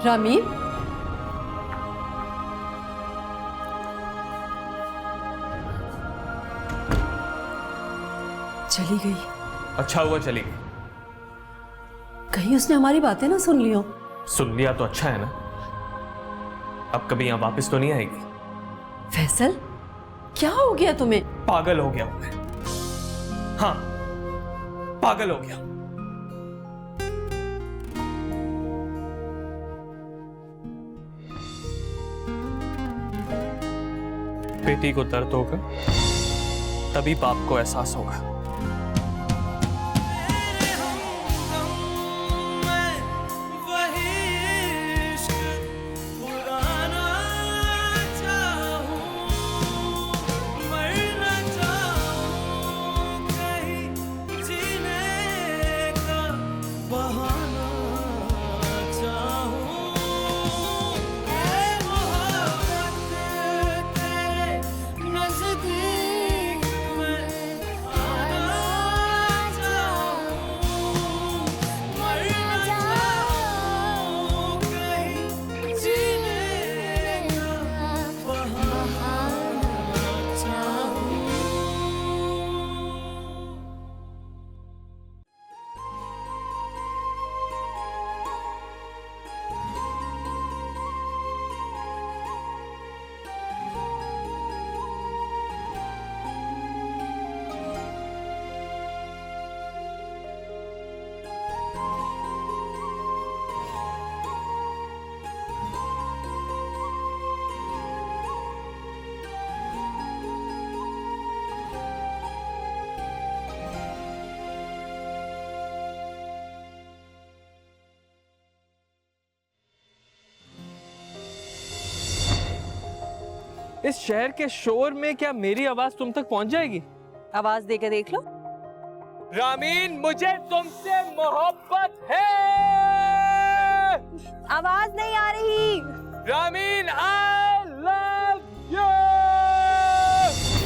रामीन, चली गई। अच्छा हुआ चली गई। कहीं उसने हमारी बातें ना सुन ली हो। सुन लिया तो अच्छा है ना, अब कभी यहां वापस तो नहीं आएगी। फैसल, क्या हो गया तुम्हें? पागल हो गया हूं मैं। हाँ, पागल हो गया। बेटी को दर्द होगा तभी बाप को एहसास होगा। इस शहर के शोर में क्या मेरी आवाज तुम तक पहुंच जाएगी? आवाज दे के देख लो। रामीन, मुझे तुमसे मोहब्बत है। आवाज नहीं आ रही। Ramin, I love you.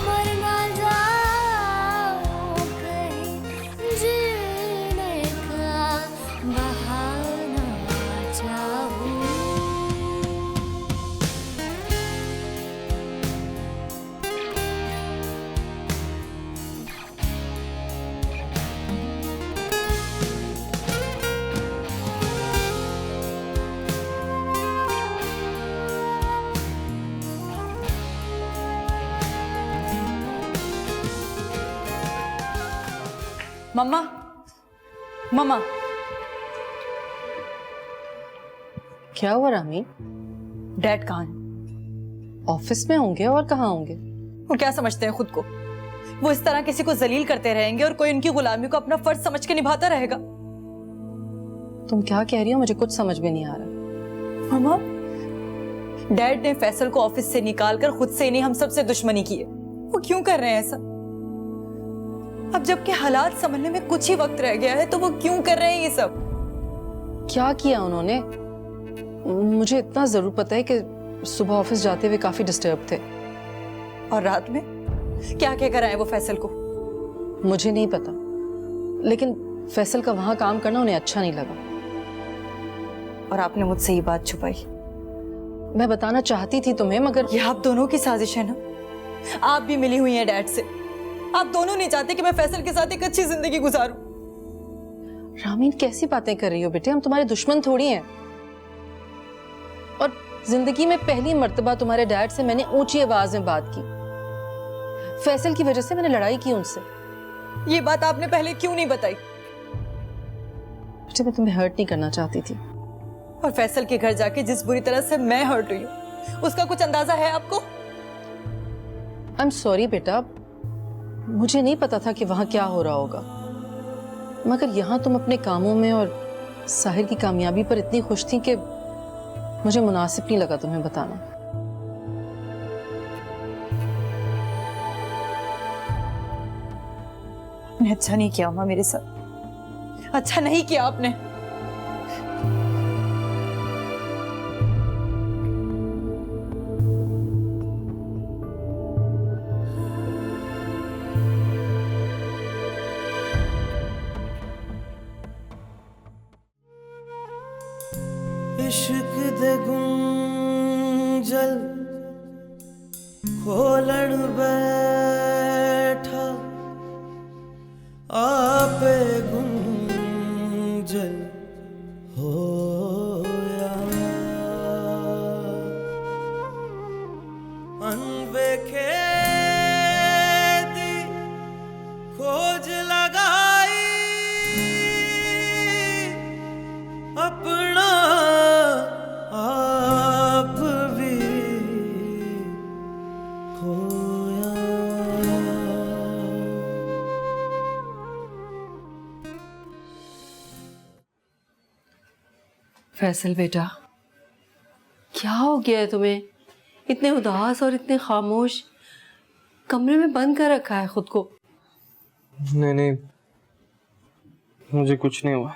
मरना जाओ कहीं जीने का बहाना चाहूं। मम्मा, मम्मा। क्या हुआ रामीन? डैड कहाँ हैं? ऑफिस में होंगे और कहाँ होंगे? वो क्या समझते हैं खुद को? वो इस तरह किसी को जलील करते रहेंगे और कोई उनकी गुलामी को अपना फर्ज समझ के निभाता रहेगा। तुम क्या कह रही हो? मुझे कुछ समझ में नहीं आ रहा। मम्मा, डैड ने फैसल को ऑफिस से निकालकर खुद से इन्हें हम सबसे दुश्मनी की है। वो क्यों कर रहे हैं ऐसा? अब जबकि हालात संभलने में कुछ ही वक्त रह गया है तो वो क्यों कर रहे हैं ये सब? क्या किया उन्होंने? मुझे इतना जरूर पता है कि सुबह ऑफिस जाते हुए काफी डिस्टर्ब थे। और रात में क्या क्या कराए वो फैसल को? मुझे नहीं पता, लेकिन फैसल का वहां काम करना उन्हें अच्छा नहीं लगा। और आपने मुझसे ये बात छुपाई। मैं बताना चाहती थी तुम्हें, मगर ये आप दोनों की साजिश है ना? आप भी मिली हुई हैं डैड से। आप दोनों नहीं चाहते कि मैं फैसल के साथ एक अच्छी जिंदगी गुजारूं। रामीन, कैसी बातें कर रही हो बेटे? हम तुम्हारे दुश्मन थोड़ी हैं। और जिंदगी में पहली मर्तबा तुम्हारे डैड से मैंने ऊंची आवाज में बात की। फैसल की वजह से मैंने लड़ाई की उनसे। ये बात आपने पहले क्यों नहीं बताई? बेटे, मैं तुम्हें हर्ट नहीं करना चाहती थी। और फैसल के घर जाके जिस बुरी तरह से मैं हर्ट हुई हूं, उसका कुछ अंदाजा है आपको? आई एम सॉरी बेटा, मुझे नहीं पता था कि वहां क्या हो रहा होगा, मगर यहां तुम अपने कामों में और साहिर की कामयाबी पर इतनी खुश थी कि मुझे मुनासिब नहीं लगा तुम्हें बताना। आपने अच्छा नहीं किया अम्मा मेरे साथ। अच्छा नहीं किया आपने। इश्क दे गुंजल खोलण बैठा आपे गुंजल होया अनवेखे दी खोज लगाई अपना आप भी खोया। फैसल बेटा, क्या हो गया है तुम्हें? इतने उदास और इतने खामोश, कमरे में बंद कर रखा है खुद को। नहीं नहीं, मुझे कुछ नहीं हुआ,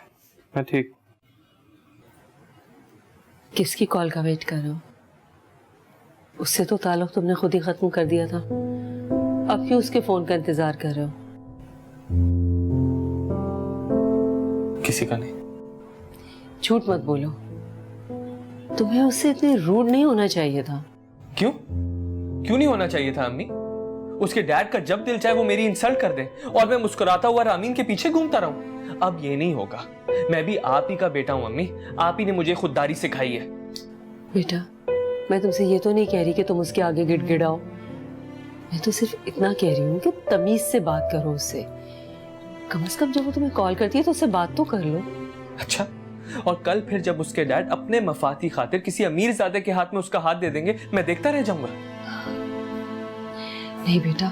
मैं ठीक। किसकी कॉल का वेट कर रहे हो? उससे तो ताल्लुक तुमने खुद ही खत्म कर दिया था, अब क्यों उसके फोन का इंतजार कर रहे हो? किसी का नहीं। झूठ मत बोलो, तुम्हें उससे इतने रूड नहीं होना चाहिए था। क्यों क्यों नहीं होना चाहिए था अम्मी? उसके डैड का जब दिल चाहे वो मेरी इंसल्ट कर दे और मैं मुस्कुराता हुआ रामीन के पीछे घूमता रहूं। अब ये नहीं होगा। मैं भी आप ही का बेटा हूं अम्मी, आप ही ने मुझे खुददारी सिखाई है। बेटा, मैं तुमसे ये तो नहीं कह रही कि तुम उसके आगे गिड़गिड़ाओ, मैं तो सिर्फ इतना कह रही हूँ कि तमीज से बात करो उससे। कम से कम जब वो तुम्हें कॉल करती है तो उससे बात तो कर लो। अच्छा, और कल फिर जब उसके डैड अपने मफादी खातिर किसी अमीरजादे के हाथ में उसका हाथ दे देंगे, मैं देखता रह जाऊंगा? नहीं बेटा,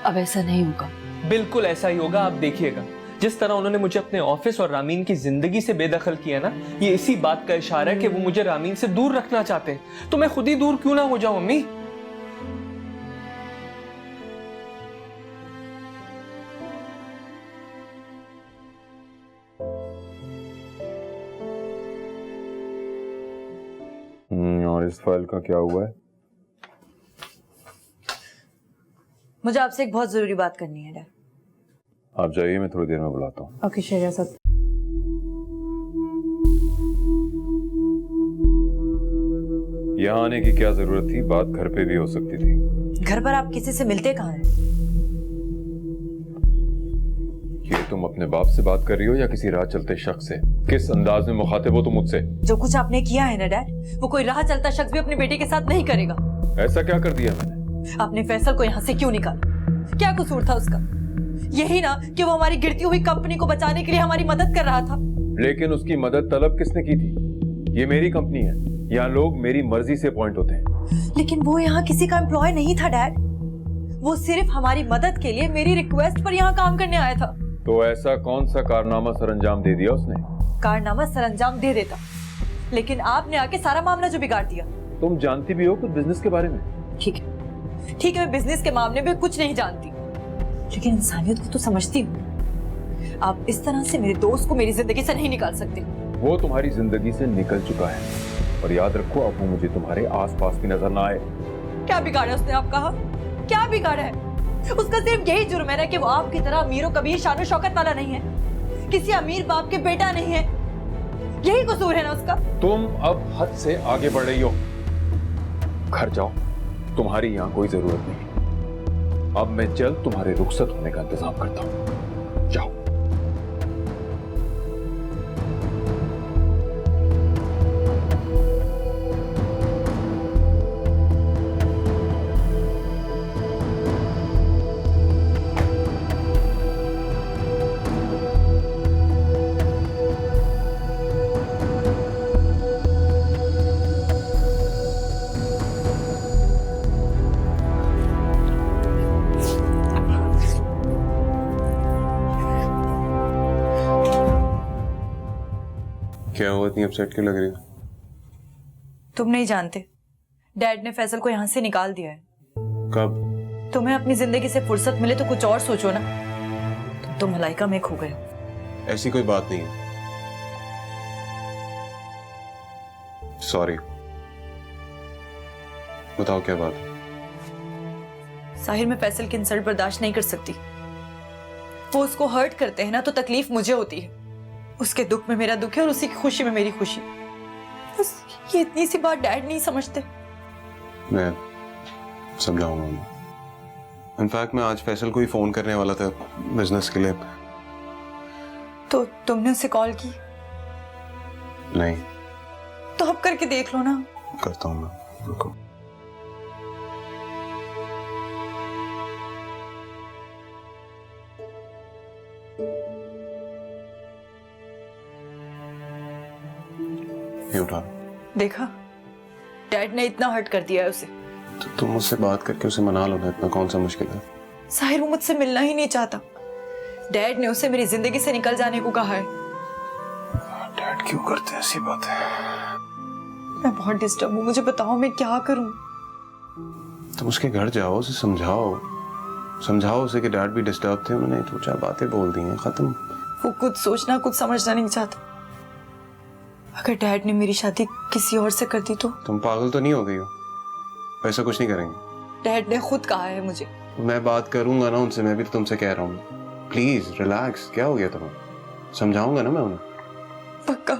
अब ऐसा नहीं होगा। बिल्कुल ऐसा ही होगा, आप देखिएगा। जिस तरह उन्होंने मुझे अपने ऑफिस और रामीन की जिंदगी से बेदखल किया ना, ये इसी बात का इशारा है कि वो मुझे रामीन से दूर रखना चाहते हैं। तो मैं खुद ही दूर क्यों ना हो जाऊं अम्मी? और इस फाइल का क्या हुआ है? मुझे आपसे एक बहुत जरूरी बात करनी है डैड। आप जाइए, मैं थोड़ी देर में बुलाता हूँ। ओके शहजाद। यहाँ आने की क्या जरूरत थी? बात घर पे भी हो सकती थी। घर पर आप किसी से मिलते कहाँ हैं? ये तुम अपने बाप से बात कर रही हो या किसी राह चलते शख्स से? किस अंदाज में मुखातिब हो तुम मुझसे? जो कुछ आपने किया है ना डैड, वो कोई राह चलता शख्स भी अपने बेटे के साथ नहीं करेगा। ऐसा क्या कर दिया मैंने? आपने फैसल को यहाँ से क्यों निकाला? क्या कसूर था उसका? यही ना कि वो हमारी गिरती हुई कंपनी को बचाने के लिए हमारी मदद कर रहा था। लेकिन उसकी मदद तलब किसने की थी? ये मेरी कंपनी है, यहाँ लोग मेरी मर्जी से अपॉइंट होते हैं। लेकिन वो यहाँ किसी का एम्प्लॉय नहीं था डैड, वो सिर्फ हमारी मदद के लिए मेरी रिक्वेस्ट पर यहाँ काम करने आया था। तो ऐसा कौन सा कारनामा सरंजाम दे दिया उसने? कारनामा सरंजाम दे देता, लेकिन आपने आके सारा मामला जो बिगाड़ दिया। तुम जानती भी हो कुछ बिजनेस के बारे में? ठीक है, मैं बिजनेस के मामले में कुछ नहीं जानती, लेकिन इंसानियत को तो समझती हूँ। आप इस तरह से मेरे दोस्त को मेरी जिंदगी से नहीं निकाल सकते। वो तुम्हारी जिंदगी से निकल चुका है, और याद रखो अब वो मुझे तुम्हारे आसपास भी नजर ना आए। क्या बिगाड़ा उसने? आप कहा क्या बिगाड़ा है? उसका सिर्फ यही जुर्म है ना कि वो आपकी तरह अमीरों कभी शान शौकत वाला नहीं है, किसी अमीर बाप के बेटा नहीं है। यही कसूर है ना उसका? तुम अब हद से आगे बढ़ रही हो। घर जाओ, तुम्हारी यहाँ कोई जरूरत नहीं। अब मैं जल्द तुम्हारे रुखसत होने का इंतजाम करता हूँ। जाओ। क्या हुआ, इतनी अपसेट क्यों लग रही हो? तुम नहीं जानते, डैड ने फैसल को यहाँ से निकाल दिया है। कब? तुम्हें अपनी जिंदगी से फुर्सत मिले तो कुछ और सोचो ना। तुम तो मलाइका में खो गए हो। ऐसी कोई बात नहीं है। सॉरी। बताओ क्या बात है? साहिर, मैं फैसल की इंसल्ट बर्दाश्त नहीं कर सकती। वो उसको हर्ट करते हैं ना तो तकलीफ मुझे होती है। उसके दुख में मेरा दुख है और उसी की खुशी में मेरी खुशी। बस ये इतनी सी बात डैड नहीं समझते। मैं समझाऊंगा। इनफैक्ट मैं आज फैसल को ही फोन करने वाला था बिजनेस के लिए। तो तुमने उसे कॉल की? नहीं। तो अब करके देख लो ना। करता हूँ मैं, रुको। ये उठा। देखा, डैड ने इतना हर्ट कर दिया है उसे। तो तुम मुझसे बात करके उसे मना लो ना, इतना कौन सा मुश्किल है। साहिर वो मुझसे मिलना ही नहीं चाहता। डैड ने उसे मेरी जिंदगी से निकल जाने को कहा है। डैड क्यों करते हैं ऐसी बातें? मैं बहुत डिस्टर्ब हूँ, मुझे बताओ मैं क्या करूँ? तुम उसके घर जाओ, उसे समझाओ उसे कि डैड भी डिस्टर्ब थे, उन्होंने दो चार बातें बोल दी हैं, खत्म। वो कुछ सोचना कुछ समझना नहीं चाहता। अगर डैड ने मेरी शादी किसी और से कर दी तो? तुम पागल तो नहीं हो गई हो? ऐसा कुछ नहीं करेंगे। डैड ने खुद कहा है मुझे। मैं बात करूंगा ना उनसे, मैं भी तो तुमसे कह रहा हूँ। Please relax. क्या हो गया तुम्हें? समझाऊंगा ना मैं उन्हें। पक्का?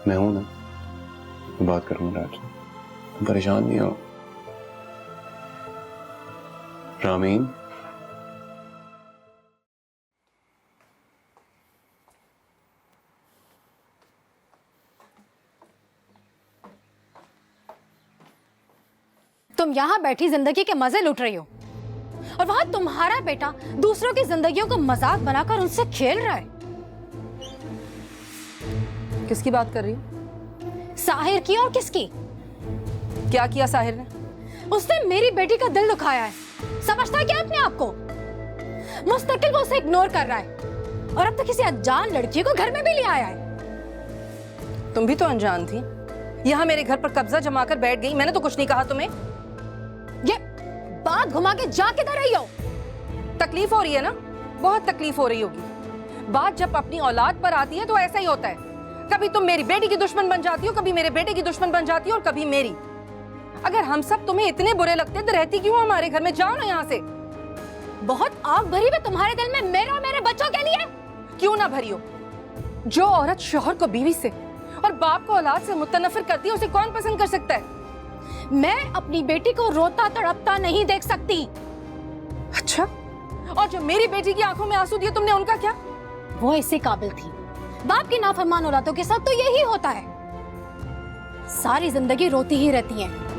मैं हूं ना, मैं बात करूंगा डैड से। तुम परेशान नहीं हो। रामीन, तुम यहाँ बैठी जिंदगी के मजे लूट रही हो और वहां तुम्हारा बेटा दूसरों की जिंदगियों को मजाक बनाकर उनसे खेल रहा है। किसकी बात कर रही हो? साहिर की। और किसकी? क्या किया साहिर ने? उसने मेरी बेटी का दिल दुखाया है। समझता है क्या अपने आप को? मुस्तकिल वो उसे इग्नोर कर रहा है और अब तो किसी अनजान लड़की को घर में भी ले आया है। तुम भी तो अनजान थी, यहाँ मेरे घर पर कब्जा जमा कर बैठ गई। मैंने तो कुछ नहीं कहा तुम्हें। ये बात घुमा के जा किधर रही हो? तकलीफ हो रही है ना? बहुत तकलीफ हो रही होगी। बात जब अपनी औलाद पर आती है तो ऐसा ही होता है। कभी तुम मेरी बेटी की दुश्मन बन जाती हो, कभी मेरे बेटे की दुश्मन बन जाती हो और कभी मेरी। अगर हम सब तुम्हें इतने बुरे लगते हैं तो रहती क्यों हमारे घर में? जाओ ना यहाँ से। बहुत आग भरी है तुम्हारे दिल में मेरे और मेरे बच्चों के लिए। क्यों ना भरी हो? जो औरत शोहर को बीवी से और बाप को औलाद से मुतनफिर करती है उसे कौन पसंद कर सकता है? मैं अपनी बेटी को रोता तड़पता नहीं देख सकती। अच्छा, और जो मेरी बेटी की आंखों में आंसू दिए तुमने, उनका क्या? वो इसी काबिल थी। बाप की नाफरमान औलादों के साथ तो यही होता है, सारी जिंदगी रोती ही रहती हैं।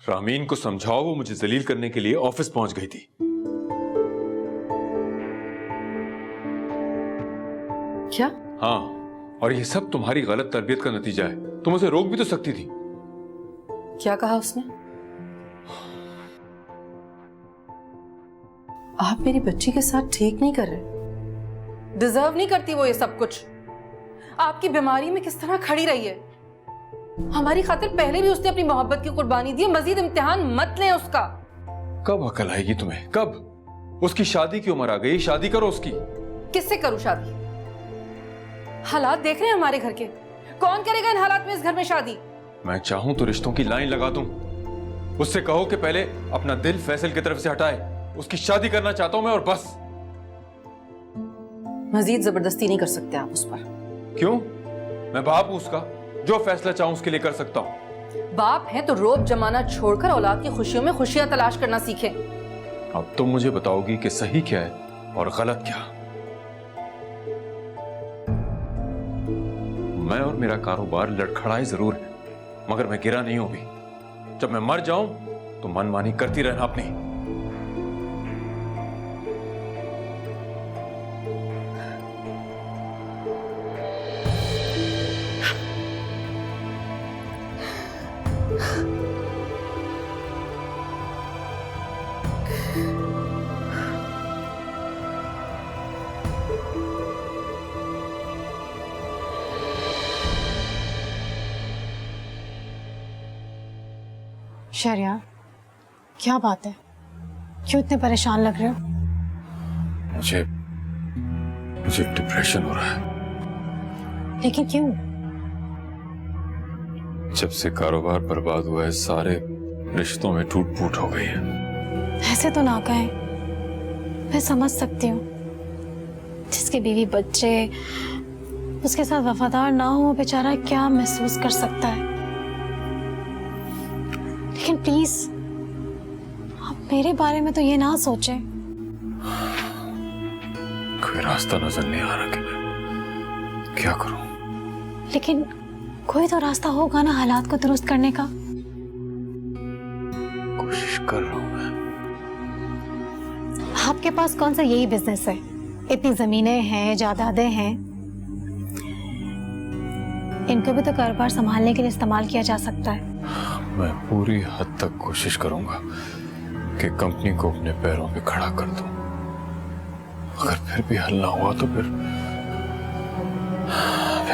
रामीन को समझाओ, वो मुझे जलील करने के लिए ऑफिस पहुंच गई थी। क्या? हाँ, और ये सब तुम्हारी गलत तरबियत का नतीजा है। तुम उसे रोक भी तो सकती थी। क्या कहा उसने? आप मेरी बच्ची के साथ ठीक नहीं कर रहे। डिजर्व नहीं करती वो ये सब कुछ। आपकी बीमारी में किस तरह खड़ी रही है। हमारी खातिर पहले भी उसने अपनी मोहब्बत की कुर्बानी दी है। मजीद इम्तिहान मत लें उसका। कब अकल आएगी तुम्हें? कब? उसकी शादी की उम्र आ गई, शादी करो उसकी। किससे करूं शादी? हालात देख रहे हैं हमारे घर के। कौन करेगा इन हालात में इस घर में शादी? मैं चाहूं तो रिश्तों की लाइन लगा दूं। उससे कहो कि पहले अपना दिल फैसल की तरफ से हटाए। उसकी शादी करना चाहता हूं मैं, और बस। मजीद जबरदस्ती नहीं कर सकते आप उस पर। क्यों? मैं बाप हूं उसका, जो फैसला चाहूं उसके लिए कर सकता हूं। बाप है तो रोब जमाना छोड़कर औलाद की खुशियों में खुशियां तलाश करना सीखें। अब तुम मुझे बताओगी कि सही क्या है और गलत क्या। मैं और मेरा कारोबार लड़खड़ाए जरूर है, मगर मैं गिरा नहीं हूं भी। जब मैं मर जाऊं तो मनमानी करती रहना अपनी। शहरियार, क्या बात है? क्यों इतने परेशान लग रहे हो? मुझे डिप्रेशन हो रहा है। लेकिन क्यों? जब से कारोबार बर्बाद हुआ है, सारे रिश्तों में टूट फूट हो गई है। ऐसे तो ना कहें, मैं समझ सकती हूँ। जिसकी बीवी बच्चे उसके साथ वफादार ना हो, बेचारा क्या महसूस कर सकता है। लेकिन प्लीज आप मेरे बारे में तो ये ना सोचें। कोई रास्ता नजर नहीं आ रहा कि मैं क्या करूं। लेकिन कोई तो रास्ता होगा ना हालात को दुरुस्त करने का। कोशिश कर रहा हूं मैं। आपके पास कौन सा यही बिजनेस है? इतनी जमीनें हैं, जायदादें हैं, इनको भी तो कारोबार संभालने के लिए इस्तेमाल किया जा सकता है। मैं पूरी हद तक कोशिश करूंगा कि कंपनी को अपने पैरों पे खड़ा कर दूं। अगर फिर भी हल ना हुआ तो फिर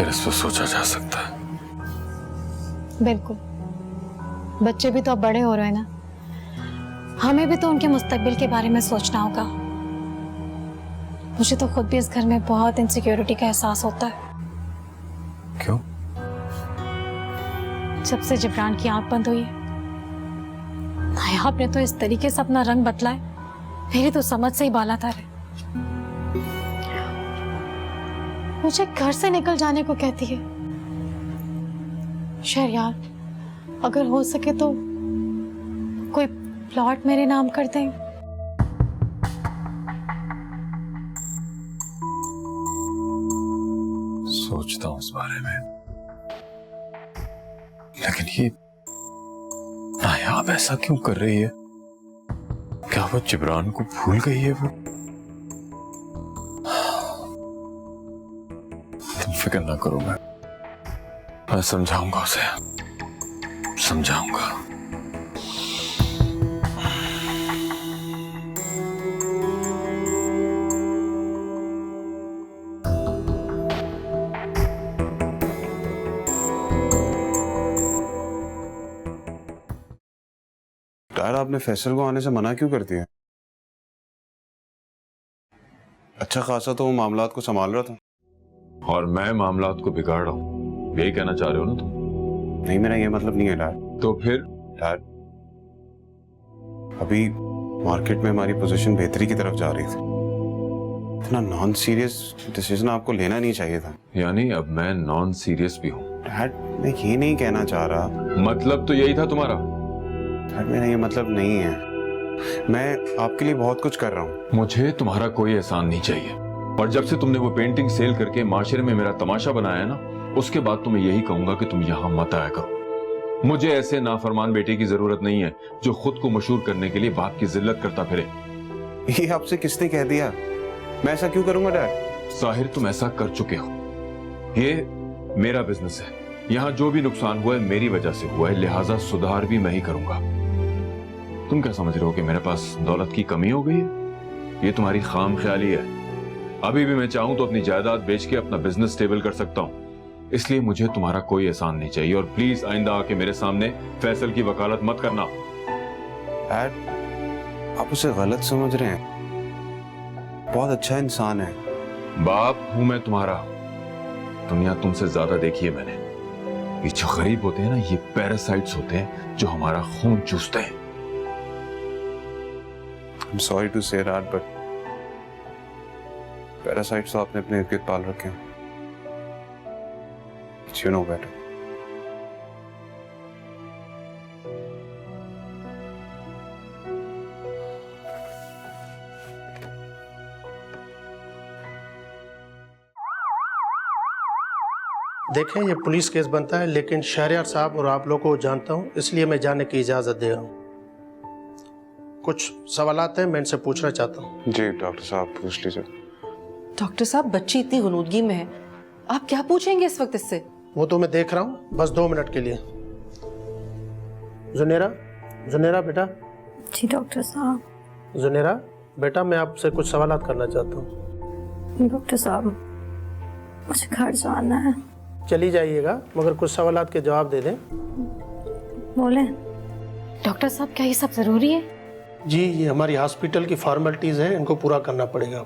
इस पर सोचा जा सकता है। बिल्कुल, बच्चे भी तो अब बड़े हो रहे हैं ना, हमें भी तो उनके मुस्तकबिल के बारे में सोचना होगा। मुझे तो खुद भी इस घर में बहुत इनसिक्योरिटी का एहसास होता है। क्यों? जब से जिब्रान की आंख बंद हुई है, नायाब ने तो इस तरीके से अपना रंग बदला है, मेरी तो समझ से ही बाला था रे। मुझे घर से निकल जाने को कहती है। शहरयार, अगर हो सके तो कोई प्लॉट मेरे नाम कर दें। सोचता हूं इस बारे में, लेकिन ये नायाब ऐसा क्यों कर रही है? क्या वो जिब्रान को भूल गई है? वो तुम फिक्र ना करो, मैं समझाऊंगा उसे, समझाऊंगा। यार आपने फैसल को आने से मना क्यों कर दिया? अच्छा खासा तो वो मामलात को संभाल रहा था। और मैं मामलात को बिगाड़ रहा हूं, यही कहना चाह रहे हो ना तुम? नहीं, मेरा ये मतलब नहीं है डैड। तो फिर? डैड, अभी मार्केट में हमारी पोजीशन बेहतरी की तरफ जा रही थी। इतना नॉन सीरियस डिसीजन आपको लेना नहीं चाहिए था। यानी अब मैं नॉन सीरियस भी हूं? डैड, मैं ये नहीं कहना चाह रहा। मतलब तो यही था तुम्हारा? डैड, मेरा ये मतलब नहीं है। मैं आपके लिए बहुत कुछ कर रहा हूँ। मुझे तुम्हारा कोई एहसान नहीं चाहिए। और जब से तुमने वो पेंटिंग सेल करके माशरे में मेरा तमाशा बनाया ना, उसके बाद तो मैं यही कहूंगा कि तुम यहाँ मत आया करो। मुझे ऐसे नाफरमान बेटे की जरूरत नहीं है जो खुद को मशहूर करने के लिए बाप की जिल्लत करता फिरे। ये आपसे किसने कह दिया? मैं ऐसा क्यों करूंगा डैड? साहिर, तुम ऐसा कर चुके हो। ये मेरा बिजनेस है, यहाँ जो भी नुकसान हुआ है मेरी वजह से हुआ है, लिहाजा सुधार भी मैं ही करूंगा। तुम क्या समझ रहे हो कि मेरे पास दौलत की कमी हो गई है? ये तुम्हारी खाम ख्याली है। अभी भी मैं चाहूं तो अपनी जायदाद बेच के अपना बिजनेस स्टेबल कर सकता हूं। इसलिए मुझे तुम्हारा कोई एहसान नहीं चाहिए। और प्लीज आइंदा आके मेरे सामने फैसल की वकालत मत करना। डैड, आप उसे गलत समझ रहे हैं। बहुत अच्छा इंसान है। बाप हूं मैं तुम्हारा। दुनिया तुमसे ज्यादा देखी है मैंने। ये जो गरीब होते हैं ना, ये पैरासाइट्स होते हैं जो हमारा खून चूसते हैं। I'm sorry to say that, but parasites तो आपने अपने इर्द गिर्द पाल रखे हैं। You know better. देखें, ये पुलिस केस बनता है, लेकिन शहरयार साहब और आप लोगों को जानता हूं, इसलिए मैं जाने की इजाजत दे रहा हूं। कुछ सवालात हैं, मैं इनसे पूछना चाहता हूं। जी डॉक्टर साहब, पूछ लीजिए। डॉक्टर साहब, बच्ची इतनी गुनूदगी में है, आप क्या पूछेंगे इस वक्त इससे? वो तो मैं देख रहा हूं, बस 2 मिनट के लिए। जुनेरा बेटा। जी डॉक्टर साहब। जुनेरा बेटा, मैं आपसे कुछ सवालात करना चाहता हूं। डॉक्टर साहब, मुझे घर जाना है। चली जाइएगा, मगर कुछ सवालात के जवाब दे दें। बोले। डॉक्टर साहब, क्या ये सब जरूरी है? जी, ये हमारी हॉस्पिटल की फॉर्मेलिटीज है, इनको पूरा करना पड़ेगा।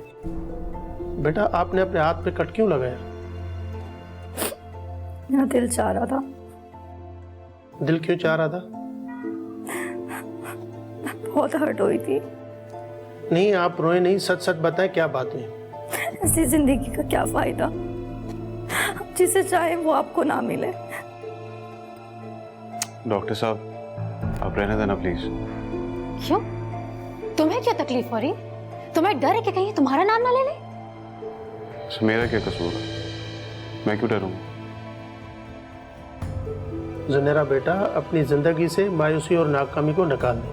बेटा, आपने अपने हाथ पे कट क्यों लगाया? मेरा दिल चाह रहा था। दिल क्यों चाह रहा था? बहुत हर्ट हुई थी। नहीं, आप रोए नहीं, सच सच बताएं क्या बात हुई। ऐसी जिंदगी का क्या फायदा जिसे चाहे वो आपको ना मिले। डॉक्टर साहब, आप रहने देना प्लीज। क्यों? तुम्हें क्या तकलीफ हो रही? तुम्हें डर है कि कहीं तुम्हारा नाम ना ले ले? मेरा क्या कसूर है? मैं क्यों डरूं? जुनेरा बेटा, अपनी जिंदगी से मायूसी और नाकामी को निकाल दे।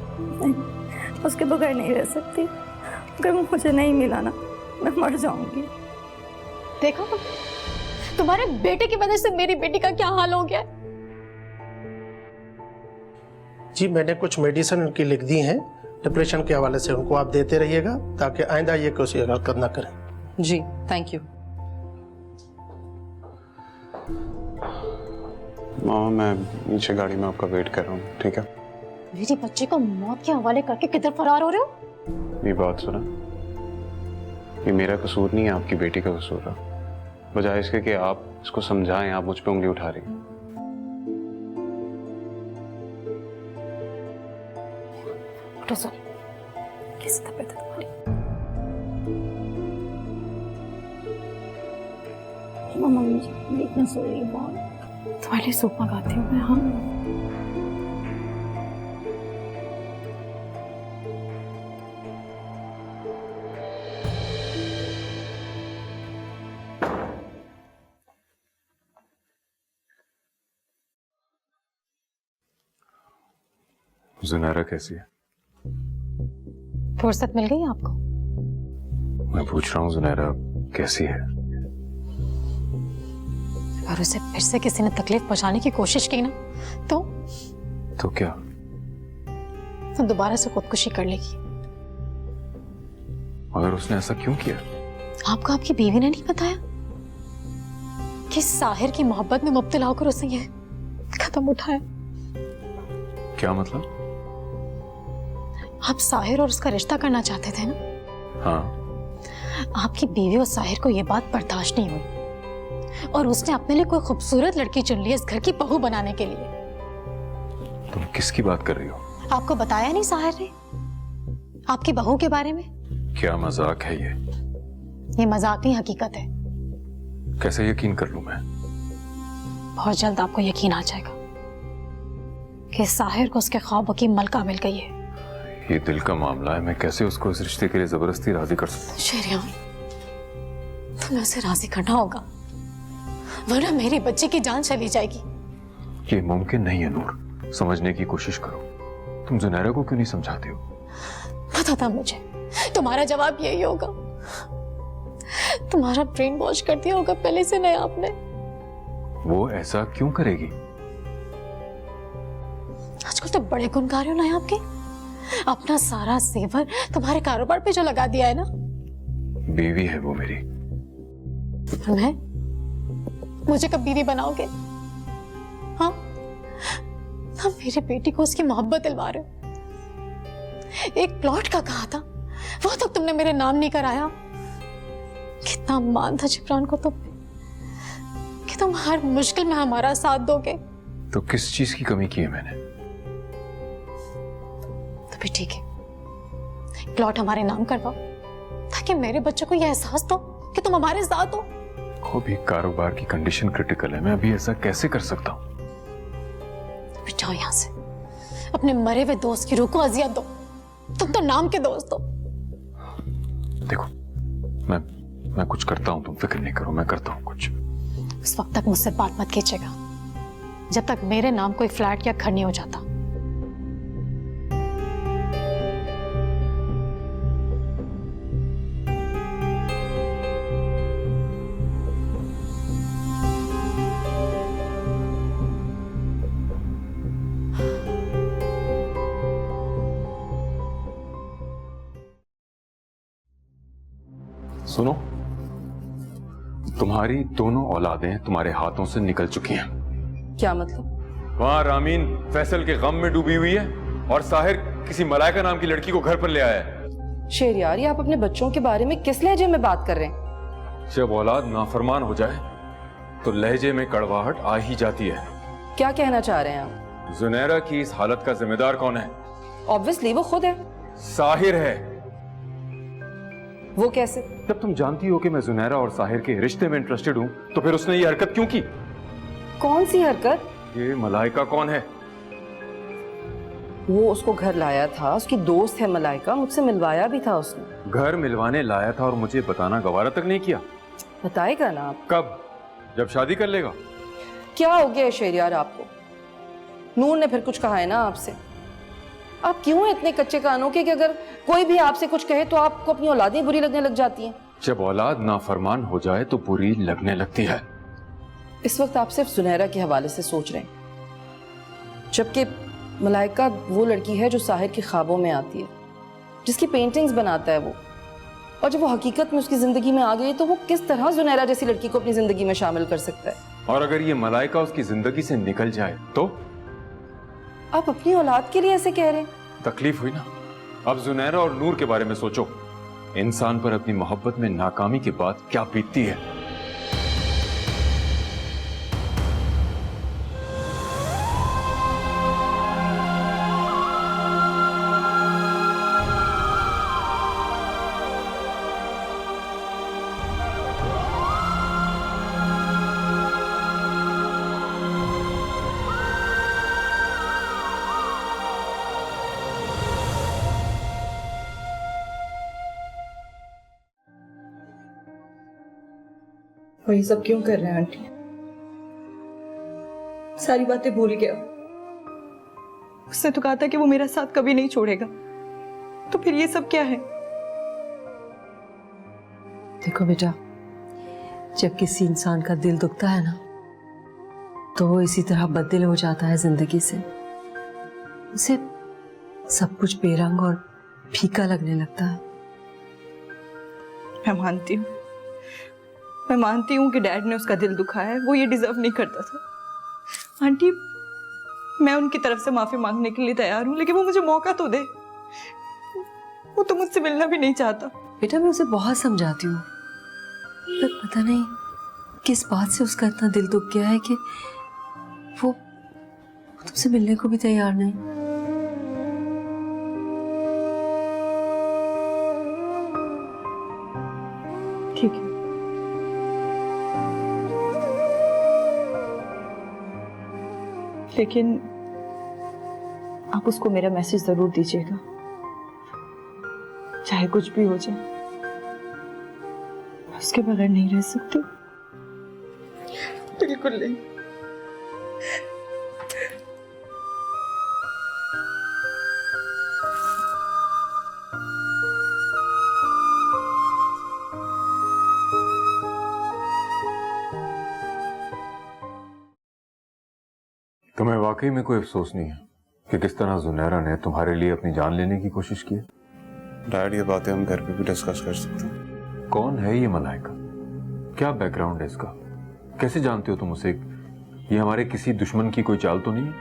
उसके बगैर नहीं रह सकती। अगर वो मुझे नहीं मिला ना, मैं मर जाऊंगी। देखो तुम्हारे बेटे की वजह से मेरी बेटी का क्या हाल हो गया है। जी, मैंने कुछ मेडिसिन उनकी लिख दी हैं डिप्रेशन के हवाले से, उनको आप देते रहिएगा ताकि आइंदा ये कोई हरकत ना करें। जी थैंक यू। मामा, मैं नीचे गाड़ी में आपका वेट कर रहा हूँ, ठीक है? मेरी बच्ची को मौत के हवाले करके किधर फरार हो रहे हो? ये बात सुना, ये मेरा कसूर नहीं है, आपकी बेटी का कसूर है। बजाय इसके कि आप इसको समझाएं, आप मुझ पे उंगली उठा रही हैं। उठो सोनी, कैसी तबीयत है तुम्हारी? मम्मा मुझे देखना सो रही है बहुत। तुम्हारे लिए सूप मंगाती हूँ मैं। हाँ जुनैरा कैसी है? फुर्सत मिल गई आपको? मैं पूछ रहा हूँ जुनैरा कैसी है? और उसे फिर से किसी ने तकलीफ पहुंचाने की कोशिश की ना तो क्या? तो दोबारा से खुदकुशी कर लेगी। मगर उसने ऐसा क्यों किया? आपको आपकी बीवी ने नहीं बताया कि साहिर की मोहब्बत में मुब्तला होकर उसने ये कदम उठाया? क्या मतलब? आप साहिर और उसका रिश्ता करना चाहते थे ना? हाँ। आपकी बीवी और साहिर को यह बात बर्दाश्त नहीं हुई और उसने अपने लिए कोई खूबसूरत लड़की चुन ली इस घर की बहू बनाने के लिए। तुम किसकी बात कर रही हो? आपको बताया नहीं साहिर ने आपकी बहू के बारे में? क्या मजाक है ये? ये मजाक नहीं, हकीकत है। कैसे यकीन कर लूं मैं? बहुत जल्द आपको यकीन आ जाएगा कि साहिर को उसके ख्वाबों की मलका मिल गई है। ये दिल का मामला है, मैं कैसे उसको इस रिश्ते के लिए जबरदस्ती राजी कर सकता हूँ? शेरियान, तुम्हें उसे राजी करना होगा वरना मेरी बच्ची की जान चली जाएगी। ये मुमकिन नहीं है नूर, समझने की कोशिश करो। तुम जुनैरा को क्यों नहीं समझाते हो? पता था मुझे तुम्हारा जवाब यही होगा। तुम्हारा ब्रेन वॉश कर दिया होगा पहले से नया आपने। वो ऐसा क्यों करेगी? आजकल तो बड़े गुनगार हो ना आपके। अपना सारा सेवर तुम्हारे कारोबार पे जो लगा दिया है ना। बीवी है वो मेरी। मैं मुझे कब बीवी बनाओगे? हाँ, ना मेरी बेटी को उसकी मोहब्बत दिलवा रहे हो। एक प्लॉट का कहा था, वो तक तुमने मेरे नाम नहीं कराया। कितना मान था जिब्रान को तुम कि तुम हर मुश्किल में हमारा साथ दोगे। तो किस चीज की कमी की है मैंने? तो भी ठीक है, प्लॉट हमारे नाम करवाओ ताकि मेरे बच्चों को यह एहसास दो कि तुम हमारे साथ हो। वो भी कारोबार की कंडीशन क्रिटिकल है, मैं अभी ऐसा कैसे कर सकता हूँ? तो जाओ यहाँ से, अपने मरे हुए दोस्त की रूह को अजियत दो। तुम तो नाम के दोस्त हो। देखो, मैं कुछ करता हूँ, तुम फिक्र नहीं करो, मैं करता हूँ कुछ। उस वक्त तक मुझसे बात मत कीजिएगा जब तक मेरे नाम कोई फ्लैट या घर नहीं हो जाता। सुनो, तुम्हारी दोनों औलादें तुम्हारे हाथों से निकल चुकी हैं। क्या मतलब? वहां रामीन फैसल के गम में डूबी हुई है और साहिर किसी मलाइका नाम की लड़की को घर पर ले आया है। शेरियार, ये आप अपने बच्चों के बारे में किस लहजे में बात कर रहे हैं? जब औलाद नाफरमान हो जाए तो लहजे में कड़वाहट आ ही जाती है। क्या कहना चाह रहे हैं आप? जुनैरा की इस हालत का जिम्मेदार कौन है? ऑब्वियसली वो खुद है। साहिर है। वो कैसे? जब तुम जानती हो कि मैं जुनैरा और साहिर के रिश्ते में इंटरेस्टेड हूं, तो फिर उसने ये हरकत क्यों की? कौन सी हरकत? ये मलाइका कौन है? वो उसको घर लाया था, उसकी दोस्त है मलाइका, मुझसे मिलवाया भी था उसने। घर मिलवाने लाया था और मुझे बताना गवारा तक नहीं किया। बताएगा ना आप। कब? जब शादी कर लेगा। क्या हो गया शहरयार आपको? नूर ने फिर कुछ कहा है ना आपसे? आप क्यों इतने कच्चे कानों के कि अगर कोई भी आपसे कुछ कहे तो आपको अपनी औलादें बुरी लगने लग जाती हैं? जब औलाद नाफरमान हो जाए तो बुरी लगने लगती है। इस वक्त आप सिर्फ जुनैरा के हवाले से सोच रहे हैं, जबकि मलाइका वो लड़की है जो साहिर के ख्वाबों में आती है, जिसकी पेंटिंग्स बनाता है वो। और जब वो हकीकत में उसकी जिंदगी में आ गई तो वो किस तरह जुनैरा जैसी लड़की को अपनी जिंदगी में शामिल कर सकता है? और अगर ये मलाइका उसकी जिंदगी से निकल जाए तो? आप अपनी औलाद के लिए ऐसे कह रहे हैं? तकलीफ हुई ना? अब जुनैरा और नूर के बारे में सोचो। इंसान पर अपनी मोहब्बत में नाकामी के बाद क्या बीतती है। और ये सब क्यों कर रहे हैं आंटी? सारी बातें भूल गया। उसने तो कहा था कि वो मेरा साथ कभी नहीं छोड़ेगा, तो फिर ये सब क्या है? देखो बेटा, जब किसी इंसान का दिल दुखता है ना, तो वो इसी तरह बददिल हो जाता है जिंदगी से। उसे सब कुछ बेरंग और फीका लगने लगता है। मैं मानती हूँ कि डैड ने उसका दिल दुखाया है, वो ये डिजर्व नहीं करता था। आंटी, मैं उनकी तरफ से माफी मांगने के लिए तैयार हूँ, लेकिन वो मुझे मौका तो दे। वो तो मुझसे मिलना भी नहीं चाहता। बेटा, मैं उसे बहुत समझाती हूँ, पर पता नहीं किस बात से उसका इतना दिल दुख गया है कि वो तुमसे मिलने को भी तैयार नहीं। ठीक है, लेकिन आप उसको मेरा मैसेज जरूर दीजिएगा, चाहे कुछ भी हो जाए। उसके बगैर नहीं रह सकती, बिल्कुल नहीं। तुम्हें वाकई में कोई अफसोस नहीं है कि किस तरह जुनैरा ने तुम्हारे लिए अपनी जान लेने की कोशिश की? डैड, ये बातें हम घर पे भी डिस्कस कर सकते हैं। कौन है ये मलाइका? क्या बैकग्राउंड है इसका? कैसे जानते हो तुम उसे? ये हमारे किसी दुश्मन की कोई चाल तो नहीं है?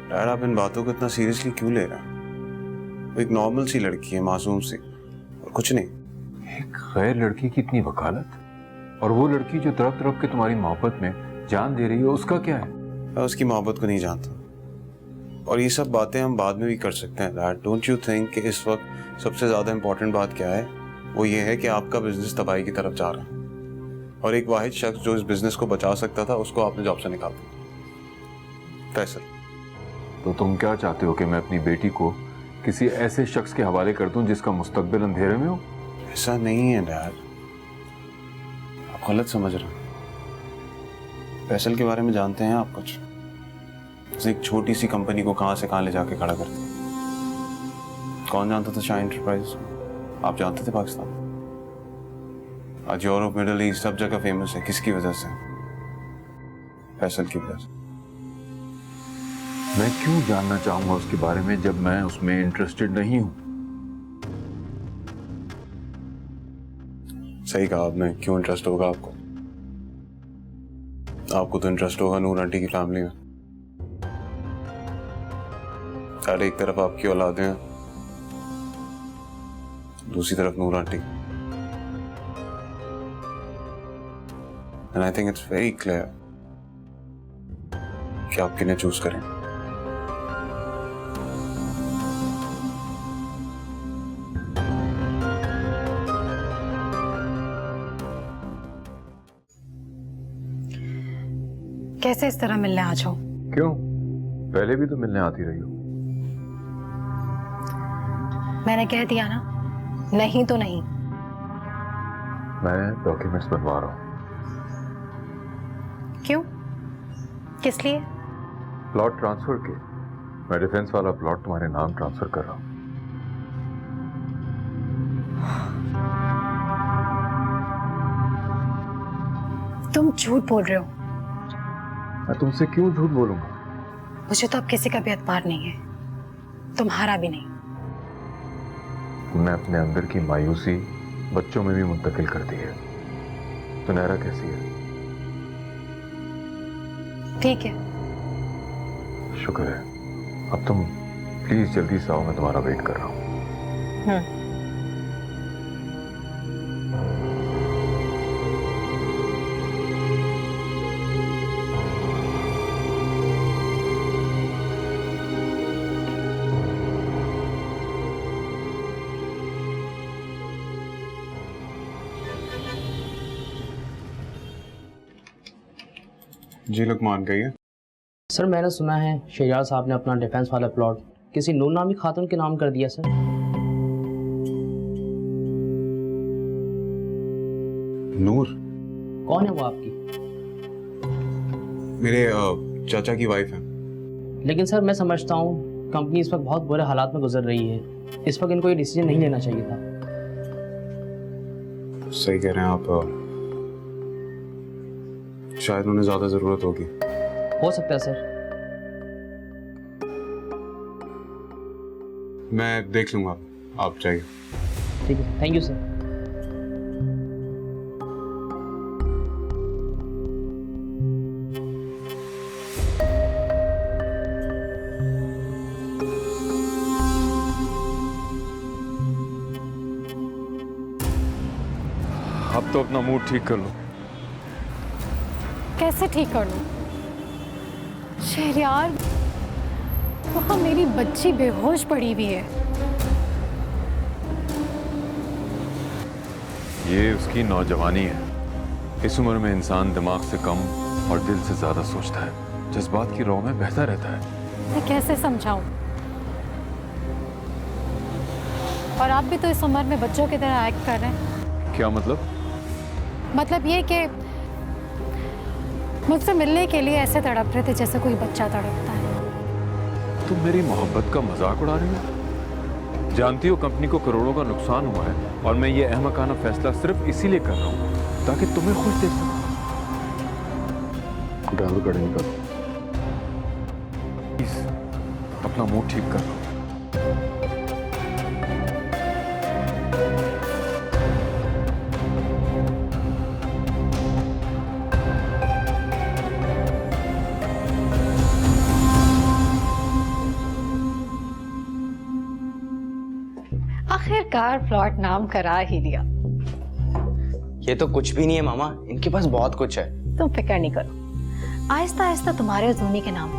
डैड, आप इन बातों को इतना सीरियसली क्यों ले रहे हैं? वो एक नॉर्मल सी लड़की है, मासूम सी, और कुछ नहीं। एक गैर लड़की की इतनी वकालत, और वो लड़की जो तड़प तड़प के तुम्हारी मोहब्बत में जान दे रही है, उसका क्या है? मैं उसकी मोहब्बत को नहीं जानता, और ये सब बातें हम बाद में भी कर सकते हैं। डैड, डोंट यू थिंक कि इस वक्त सबसे ज्यादा इंपॉर्टेंट बात क्या है? वो ये है कि आपका बिजनेस तबाही की तरफ जा रहा है, और एक वाहिद शख्स जो इस बिजनेस को बचा सकता था, उसको आपने जॉब से निकाल दिया। फैसल, तो तुम क्या चाहते हो कि मैं अपनी बेटी को किसी ऐसे शख्स के हवाले कर दूं जिसका मुस्तकबिल अंधेरे में हो? ऐसा नहीं है डैड, आप गलत समझ रहे हैं। फैसल के बारे में जानते हैं आप कुछ? उसने एक छोटी सी कंपनी को कहां से कहां ले जाके खड़ा कर दिया। कौन जानता था शाह एंटरप्राइज? आप जानते थे पाकिस्तान? आज यूरोप, मिडिल ईस्ट, सब जगह फेमस है। किसकी वजह से? फैसल की वजह से। मैं क्यों जानना चाहूंगा उसके बारे में जब मैं उसमें इंटरेस्टेड नहीं हूं? सही कहा आपने, क्यों इंटरेस्ट होगा आपको? आपको तो इंटरेस्ट होगा नूर आंटी की फैमिली में। अरे एक तरफ आपकी औलादें हैं, दूसरी तरफ Noor aunty. And I think it's very clear कि आप किन्हें चूज करें। कैसे इस तरह मिलने आ जाओ? क्यों? पहले भी तो मिलने आती रही हो। मैंने कह दिया ना, नहीं तो नहीं। मैं डॉक्यूमेंट्स बनवा रहा हूँ। क्यों? किस लिए? प्लॉट ट्रांसफर के। मैं डिफेंस वाला प्लॉट तुम्हारे नाम ट्रांसफर कर रहा हूँ। तुम झूठ बोल रहे हो। मैं तुमसे क्यों झूठ बोलूंगा? मुझे तो अब किसी का भी एतबार नहीं है, तुम्हारा भी नहीं। तुमने अपने अंदर की मायूसी बच्चों में भी मुंतकिल कर दी है। सुनहरा कैसी है? ठीक है। शुक्र है। अब तुम प्लीज जल्दी से आओ, मैं तुम्हारा वेट कर रहा हूँ। जी लुकमान कहिए। सर मैंने सुना है शहजाद साहब ने अपना डिफेंस वाला प्लॉट किसी नूर नामी खातून के नाम कर दिया। सर नूर? कौन है वो आपकी? मेरे चाचा की वाइफ है। लेकिन सर मैं समझता हूँ कंपनी इस वक्त बहुत बुरे हालात में गुजर रही है, इस वक्त इनको ये डिसीजन नहीं लेना चाहिए था। सही कह रहे हैं आप। शायद उन्हें ज्यादा जरूरत होगी। हो सकता है सर। मैं देख लूंगा, आप जाइए। ठीक है, थैंक यू सर। अब तो अपना मूड ठीक कर लो। कैसे ठीक कर लूं? शहरयार, वहां मेरी बच्ची बेहोश पड़ी हुई है। ये उसकी नौजवानी है। इस उम्र में इंसान दिमाग से कम और दिल से ज्यादा सोचता है, जज्बात की राह में बहता रहता है। मैं कैसे समझाऊं? और आप भी तो इस उम्र में बच्चों की तरह एक्ट कर रहे हैं। क्या मतलब? मतलब ये कि मुझसे मिलने के लिए ऐसे तड़प रहे थे जैसे कोई बच्चा तड़पता है। तुम मेरी मोहब्बत का मजाक उड़ा रही हो? जानती हो कंपनी को करोड़ों का नुकसान हुआ है और मैं ये अहमकाना फैसला सिर्फ इसीलिए कर रहा हूँ ताकि तुम्हें खुश देख सकूं। गाल गड़े निकल। प्लीज अपना मूड ठीक कर लो। आखिरकार प्लॉट नाम करा ही लिया। ये तो कुछ भी नहीं है मामा, इनके पास बहुत कुछ है। तुम फिक्र नहीं करो, आहिस्ता आहिस्ता तुम्हारे और जूनी के नाम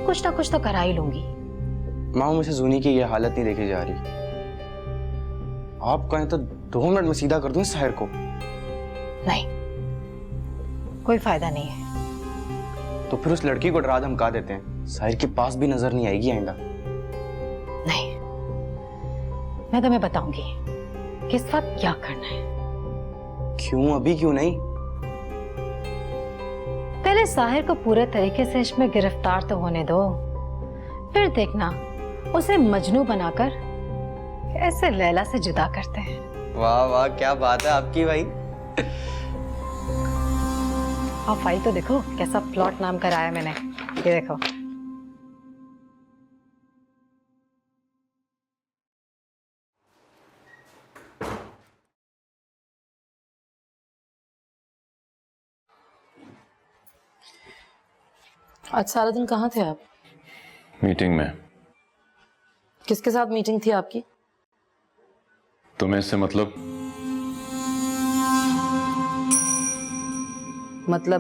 कुछ ना कुछ तो करा ही लूंगी। मामा मुझे जूनी की ये हालत नहीं देखी जा रही। आप कहें तो 2 मिनट में सीधा कर दूं इस साहिर को। नहीं, कोई फायदा नहीं है। तो फिर उस लड़की को डरा धमका देते हैं, साहिर के पास भी नजर नहीं आएगी आइंदा। नहीं, मैं तुम्हें बताऊंगी कि इस वक्त क्या करना है। क्यों? अभी क्यों नहीं? पहले साहिर को पूरे तरीके से इसमें गिरफ्तार तो होने दो, फिर देखना उसे मजनू बनाकर कैसे लैला से जुदा करते हैं। वाह वाह, क्या बात है आपकी भाई। आप फाइल तो देखो, कैसा प्लॉट नाम कराया मैंने, ये देखो। आज सारा दिन कहाँ थे आप? मीटिंग में। किसके साथ मीटिंग थी आपकी? तुम्हें इससे मतलब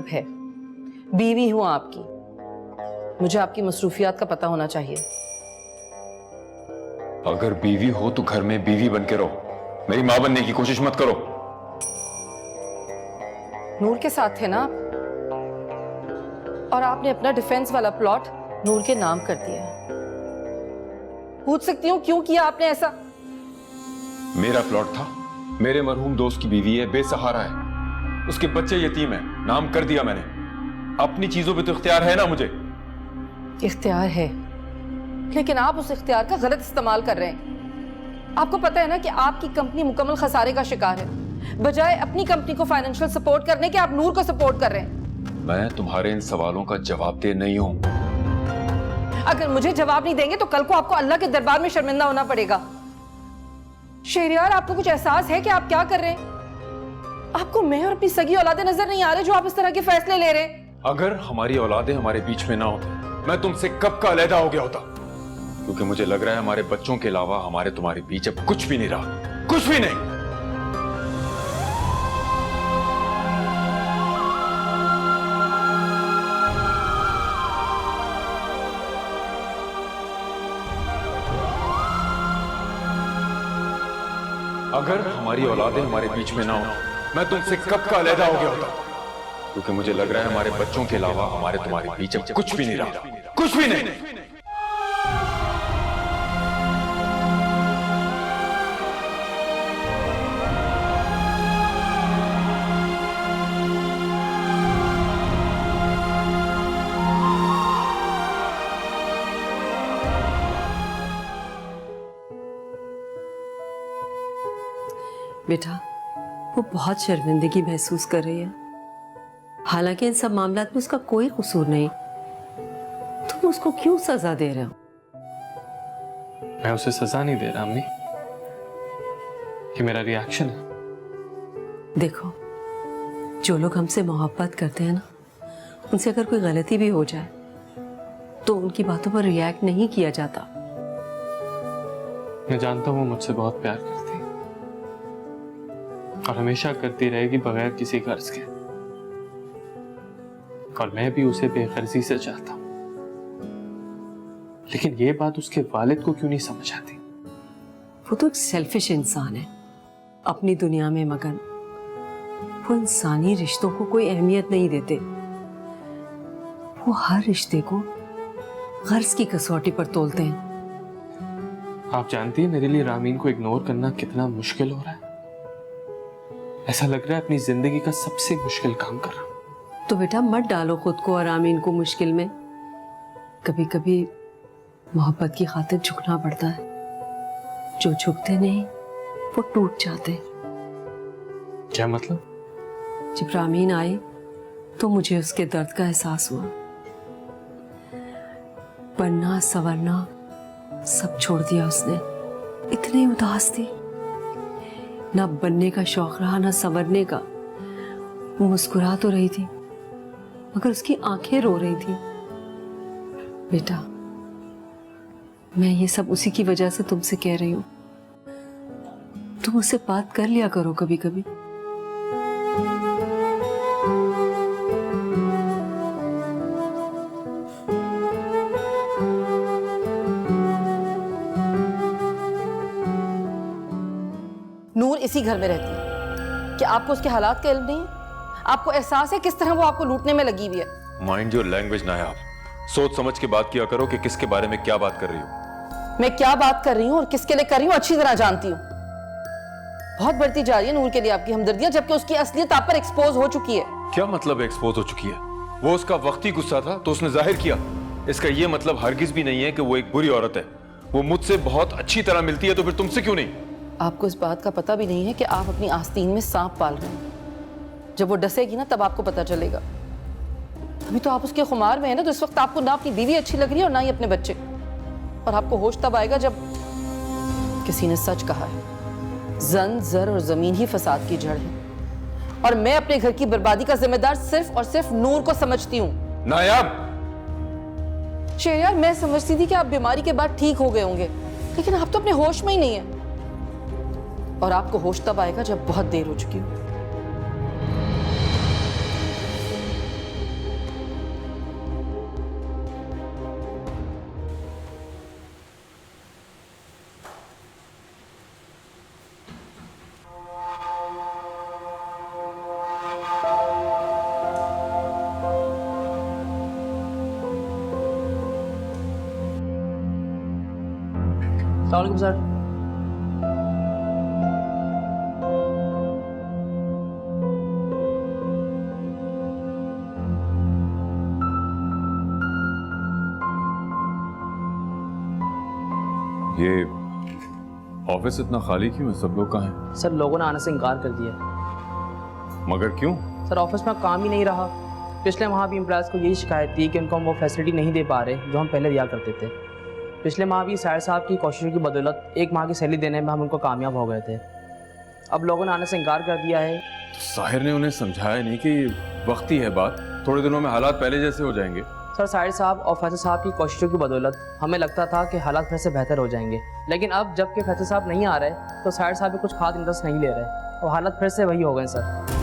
है, बीवी हूं आपकी। मुझे आपकी मसरूफियात का पता होना चाहिए। अगर बीवी हो तो घर में बीवी बन के रहो, मेरी मां बनने की कोशिश मत करो। नूर के साथ थे ना आप, और आपने अपना डिफेंस वाला प्लॉट नूर के नाम कर दिया है। पूछ सकती हूँ क्यों किया आपने ऐसा? मेरा प्लॉट था, मेरे मरहूम दोस्त की बीवी है, बेसहारा है, उसके बच्चे यतीम है, नाम कर दिया मैंने। अपनी चीजों पे तो इख्तियार है ना मुझे। इख्तियार है, लेकिन आप उस इख्तियार का गलत इस्तेमाल कर रहे हैं। आपको पता है ना कि आपकी कंपनी मुकम्मल खसारे का शिकार है। बजाय अपनी कंपनी को फाइनेंशियल सपोर्ट करने के आप नूर को सपोर्ट कर रहे हैं। मैं तुम्हारे इन सवालों का जवाब दे नहीं हूं। अगर मुझे जवाब नहीं देंगे तो कल को आपको अल्लाह के दरबार में शर्मिंदा होना पड़ेगा। शहरयार, आपको कुछ एहसास है कि आप क्या कर रहे हैं? आपको मैं और अपनी सगी औलादे नजर नहीं आ रहे जो आप इस तरह के फैसले ले रहे हैं? अगर हमारी औलादे हमारे बीच में ना होती, मैं तुमसे कब का अलहदा हो गया होता। क्योंकि मुझे लग रहा है हमारे बच्चों के अलावा हमारे तुम्हारे बीच अब कुछ भी नहीं रहा, कुछ भी नहीं। अगर हमारी औलादें हमारे बीच में ना हो, मैं तुमसे कब का अलहदा हो गया होता। क्योंकि मुझे लग रहा है हमारे बच्चों के अलावा हमारे तुम्हारे बीच अब कुछ भी नहीं रहा, कुछ भी नहीं। बेटा, वो बहुत शर्मिंदगी महसूस कर रही है। हालांकि इन सब मामलात में उसका कोई कसूर नहीं। तुम उसको क्यों सजा दे रहे हो? मैं उसे सजा नहीं दे रहा अम्मी, ये मेरा रिएक्शन है। देखो, जो लोग हमसे मोहब्बत करते हैं ना, उनसे अगर कोई गलती भी हो जाए तो उनकी बातों पर रिएक्ट नहीं किया जाता। मैं जानता हूँ वो मुझसे बहुत प्यार करती है और हमेशा करती रहेगी बगैर किसी गर्ज के, और मैं भी उसे बेगर्जी से चाहता हूं। लेकिन ये बात उसके वालिद को क्यों नहीं समझ आती? वो तो एक सेल्फिश इंसान है, अपनी दुनिया में मगन। वो इंसानी रिश्तों को कोई अहमियत नहीं देते। वो हर रिश्ते को गर्ज की कसौटी पर तोलते हैं। आप जानती हैं मेरे लिए रामीन को इग्नोर करना कितना मुश्किल हो रहा है। ऐसा लग रहा है अपनी जिंदगी का सबसे मुश्किल काम कर रहा हूं। तो बेटा, मत डालो खुद को और आमीन को मुश्किल में। कभी कभी मोहब्बत की खातिर झुकना पड़ता है। जो झुकते नहीं वो टूट जाते। क्या मतलब? जब रामीन आई तो मुझे उसके दर्द का एहसास हुआ। बनना संवरना सब छोड़ दिया उसने। इतनी उदास थी, ना बनने का शौक रहा ना संवरने का। वो मुस्कुरा तो रही थी मगर उसकी आंखें रो रही थी। बेटा, मैं ये सब उसी की वजह से तुमसे कह रही हूं। तुम उससे बात कर लिया करो कभी कभी। नूर इसी घर में रहती है। क्या आपको उसके हालात का इल्म नहीं है? आपको एहसास है किस तरह वो आपको लूटने में लगी हुई है? माइंड योर लैंग्वेज नायाब। सोच समझ के बात किया करो कि किसके बारे में क्या बात कर रही हो। मैं क्या बात कर रही हूँ और किसके लिए कर रही हूँ अच्छी तरह जानती हूँ। बहुत बढ़ती जा रही है नूर के लिए आपकी हमदर्दियां, जबकि उसकी असलियत आप पर एक्सपोज हो चुकी है। क्या मतलब एक्सपोज हो चुकी है? वो उसका वक्ती गुस्सा था तो उसने जाहिर किया। इसका ये मतलब हरगिज भी नहीं है कि वो एक बुरी औरत है। वो मुझसे बहुत अच्छी तरह मिलती है, तो फिर तुमसे क्यों नहीं? आपको इस बात का पता भी नहीं है कि आप अपनी आस्तीन में सांप पाल रहे हैं। जब वो डसेगी ना तब आपको पता चलेगा। अभी तो आप उसके खुमार में है ना, तो इस वक्त आपको ना अपनी बीवी अच्छी लग रही है और ना ही अपने बच्चे। और आपको होश तब आएगा जब किसी ने सच कहा है, जन जर और जमीन ही फसाद की जड़ है। और मैं अपने घर की बर्बादी का जिम्मेदार सिर्फ और सिर्फ नूर को समझती हूँ। नायाब! शेर, मैं समझती थी कि आप बीमारी के बाद ठीक हो गए होंगे, लेकिन आप तो अपने होश में ही नहीं है। और आपको होश तब आएगा जब बहुत देर हो चुकी हो। अस्सलाम वालेकुम सर। ये ऑफिस इतना खाली क्यों है? सब लोग कहाँ हैं? सर लोगों ने आने से इनकार कर दिया। मगर क्यों? सर ऑफिस में काम ही नहीं रहा। पिछले माह भी एम्प्लॉयज़ को यही शिकायत थी कि उनको हम वो फैसिलिटी नहीं दे पा रहे जो हम पहले दिया करते थे। पिछले माह भी साहिर साहब की कोशिशों की बदौलत 1 माह की सैलरी देने में हम उनको कामयाब हो गए थे। अब लोगों ने आने से इनकार कर दिया है। तो साहिर ने उन्हें समझाया नहीं कि वक्ती है बात, थोड़े दिनों में हालात पहले जैसे हो जाएंगे? सर साहिर साहब और फैसल साहब की कोशिशों की बदौलत हमें लगता था कि हालात फिर से बेहतर हो जाएंगे, लेकिन अब जब कि फैसल साहब नहीं आ रहे तो साहिर साहब भी कुछ खास इंटरेस्ट नहीं ले रहे और हालात फिर से वही हो गए सर।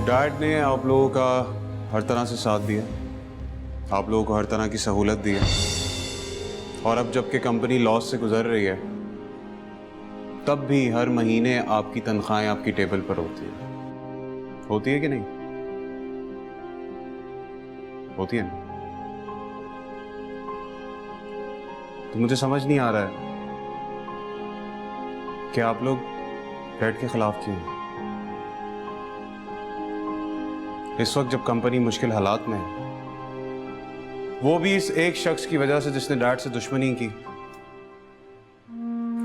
डैड ने आप लोगों का हर तरह से साथ दिया, आप लोगों को हर तरह की सहूलत दी है, और अब जबकि कंपनी लॉस से गुजर रही है तब भी हर महीने आपकी तनख्वाहें आपकी टेबल पर होती है कि नहीं? होती है ना? तो मुझे समझ नहीं आ रहा है कि आप लोग डैड के खिलाफ क्यों हैं। इस वक्त जब कंपनी मुश्किल हालात में है, वो भी इस एक शख्स की वजह से जिसने डैड से दुश्मनी की,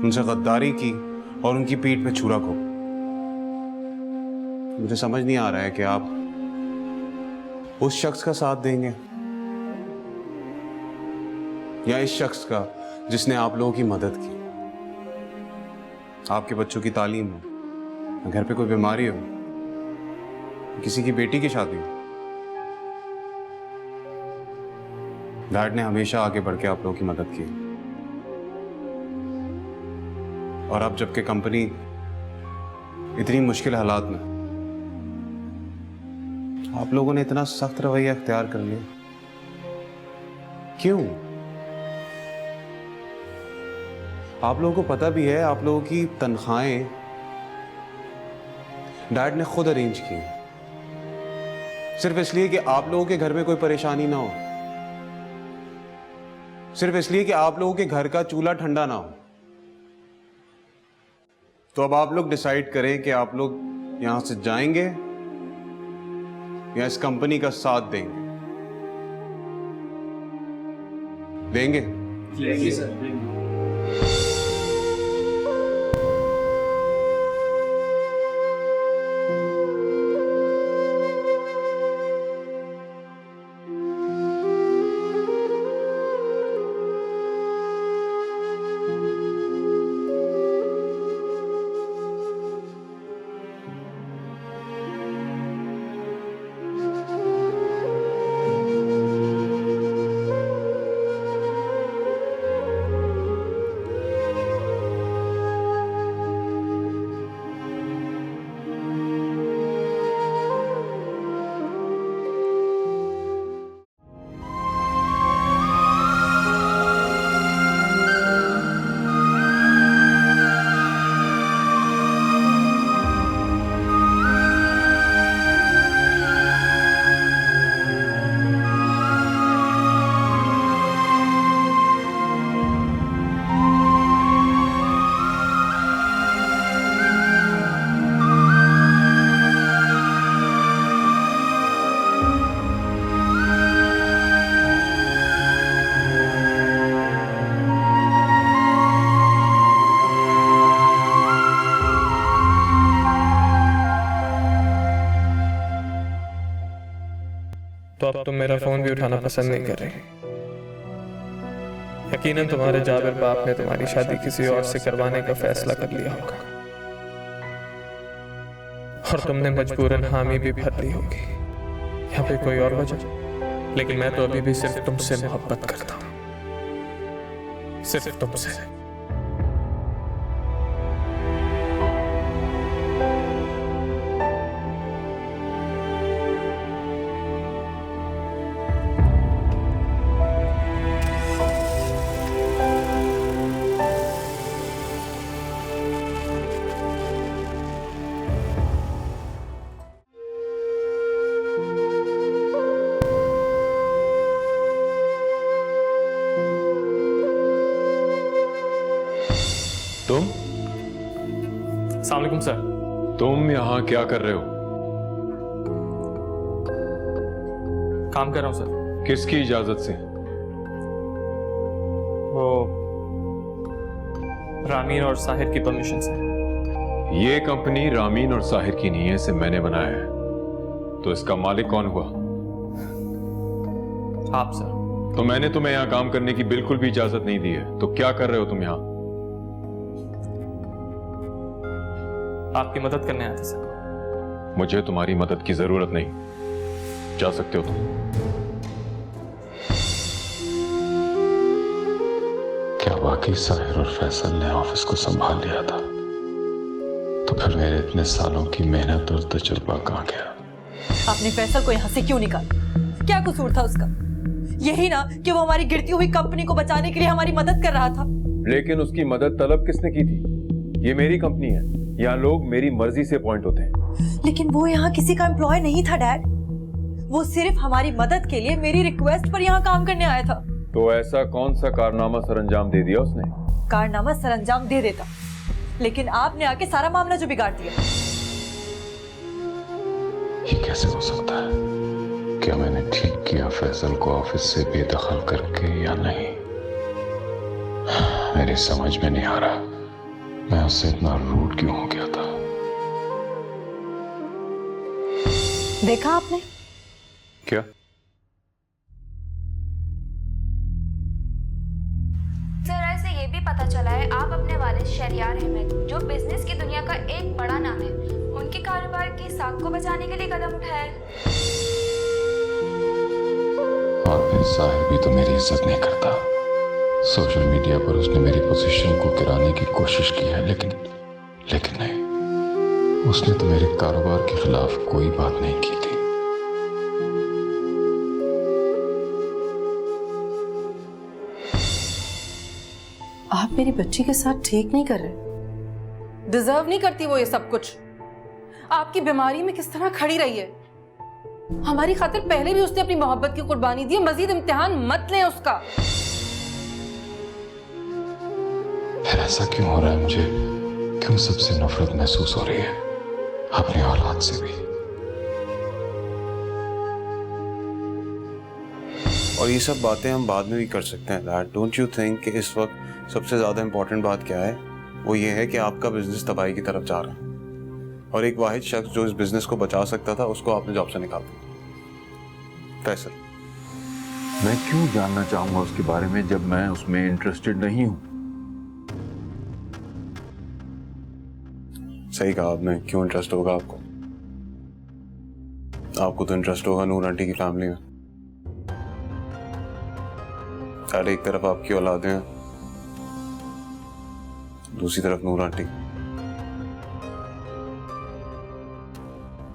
उनसे गद्दारी की और उनकी पीठ पे छुरा को। मुझे समझ नहीं आ रहा है कि आप उस शख्स का साथ देंगे या इस शख्स का जिसने आप लोगों की मदद की। आपके बच्चों की तालीम हो, घर पे कोई बीमारी हो, किसी की बेटी की शादी हो, डैड ने हमेशा आगे बढ़ के आप लोगों की मदद की। और अब जबकि कंपनी इतनी मुश्किल हालात में, आप लोगों ने इतना सख्त रवैया अख्तियार कर लिया, क्यों? आप लोगों को पता भी है आप लोगों की तनख्वाहें डैड ने खुद अरेंज की, सिर्फ इसलिए कि आप लोगों के घर में कोई परेशानी ना हो, सिर्फ इसलिए कि आप लोगों के घर का चूल्हा ठंडा ना हो। तो अब आप लोग डिसाइड करें कि आप लोग यहां से जाएंगे या इस कंपनी का साथ देंगे। देंगे सर। तो अब तुम मेरा फोन भी उठाना पसंद नहीं कर रही। यकीनन तुम्हारे जाबिर बाप ने तुम्हारी शादी किसी और से करवाने का फैसला कर लिया होगा और तुमने मजबूरन हामी भी भर ली होगी, या फिर कोई और वजह। लेकिन मैं तो अभी भी सिर्फ तुमसे मोहब्बत करता हूं, सिर्फ तुमसे। अस्सलाम वालेकुम सर। तुम यहाँ क्या कर रहे हो? काम कर रहा हूँ सर। किसकी इजाजत से? वो रामीन और साहिर की परमिशन से। ये कंपनी रामीन और साहिर की नहीं है, इसे मैंने बनाया है। तो इसका मालिक कौन हुआ? आप सर। तो मैंने तुम्हें यहाँ काम करने की बिल्कुल भी इजाजत नहीं दी है, तो क्या कर रहे हो तुम यहाँ? आपकी मदद करने आया था सर। मुझे तुम्हारी मदद की जरूरत नहीं, जा सकते हो तुम। क्या वाकई साहिर और फैसल ने ऑफिस को संभाल लिया था? तो फिर मेरे इतने सालों की मेहनत और तजुर्बा कहाँ गया? आपने फैसल को यहाँ से क्यों निकाला? क्या कसूर था उसका? यही ना कि वो हमारी गिरती हुई कंपनी को बचाने के लिए हमारी मदद कर रहा था। लेकिन उसकी मदद तलब किसने की थी? ये मेरी कंपनी है, यहाँ लोग मेरी मर्जी से अपॉइंट होते हैं। लेकिन वो यहाँ किसी का एम्प्लॉय नहीं था डैड। वो सिर्फ हमारी मदद के लिए मेरी रिक्वेस्ट पर यहाँ काम करने आया था। तो ऐसा कौन सा कारनामा सरअंजाम दे दिया उसने? कारनामा सरअंजाम दे देता, लेकिन आपने आके सारा मामला जो बिगाड़ दिया। ये कैसे हो सकता है? क्या मैंने ठीक किया फैसल को ऑफिस से बेदखल करके या नहीं? मेरी समझ में नहीं आ रहा मैं उससे इतना रूड क्यों हो गया था। देखा आपने? क्या? जरा से ये भी पता चला है आप अपने वालिद शहरियार अहमद, जो बिजनेस की दुनिया का एक बड़ा नाम है, उनके कारोबार की साख को बचाने के लिए कदम उठाया है। और फिर साहिर भी तो मेरी इज्जत नहीं करता। सोशल मीडिया पर उसने मेरी पोजीशन को गिराने की कोशिश की है, लेकिन नहीं, उसने तो मेरे कारोबार के खिलाफ कोई बात नहीं की थी। आप मेरी बच्ची के साथ ठीक नहीं कर रहे। डिजर्व नहीं करती वो ये सब कुछ। आपकी बीमारी में किस तरह खड़ी रही है। हमारी खातिर पहले भी उसने अपनी मोहब्बत की कुर्बानी दी, मजीद इम्तिहान मत लें उसका। फिर ऐसा क्यों हो रहा है मुझे? क्यों सबसे नफरत महसूस हो रही है, अपने औलाद से भी? और ये सब बातें हम बाद में भी कर सकते हैं दैट। डोंट यू थिंक कि इस वक्त सबसे ज्यादा इंपॉर्टेंट बात क्या है? वो ये है कि आपका बिजनेस तबाही की तरफ जा रहा है, और एक वाहिद शख्स जो इस बिजनेस को बचा सकता था उसको आपने जॉब से निकाल दिया। फैसल, मैं क्यों जानना चाहूंगा उसके बारे में जब मैं उसमें इंटरेस्टेड नहीं हूं? सही कहा आपने। क्यों इंटरेस्ट होगा आपको? आपको तो इंटरेस्ट होगा नूर आंटी की फैमिली में। अरे एक तरफ आपकी औलादें हैं, दूसरी तरफ Noor aunty.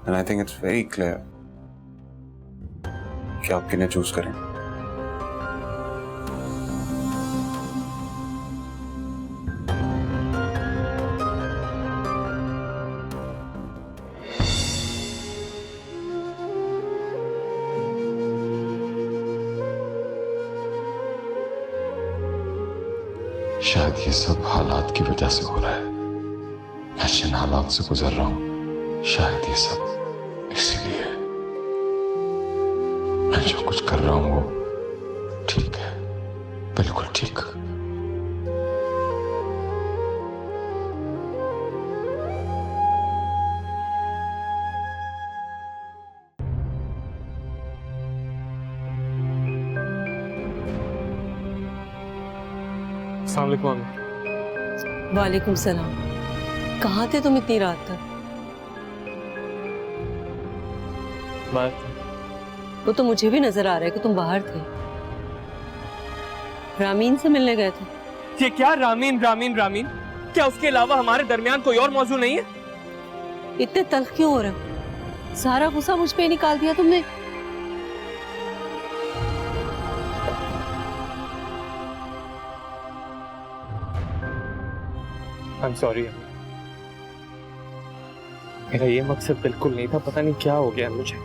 And I think it's very clear कि आप किन्हें चूज करें। शायद ये सब हालात की वजह से हो रहा है। मैं जिन हालात से गुजर रहा हूं, शायद ये सब इसीलिए। मैं जो कुछ कर रहा हूं वो ठीक है, बिल्कुल ठीक। अस्सलाम वालेकुम। वालेकुम सलाम। कहाँ थे तुम इतनी रात तक? वो तो मुझे भी नजर आ रहा है कि तुम बाहर थे। रामीन से मिलने गए थे? ये क्या रामीन रामीन रामीन? क्या उसके अलावा हमारे दरमियान कोई और मौजू नहीं है? इतने तल्ख क्यों हो रहे हो? सारा गुस्सा मुझ पे ही निकाल दिया तुमने। I'm sorry। मेरा ये मकसद बिल्कुल नहीं था, पता नहीं क्या हो गया मुझे।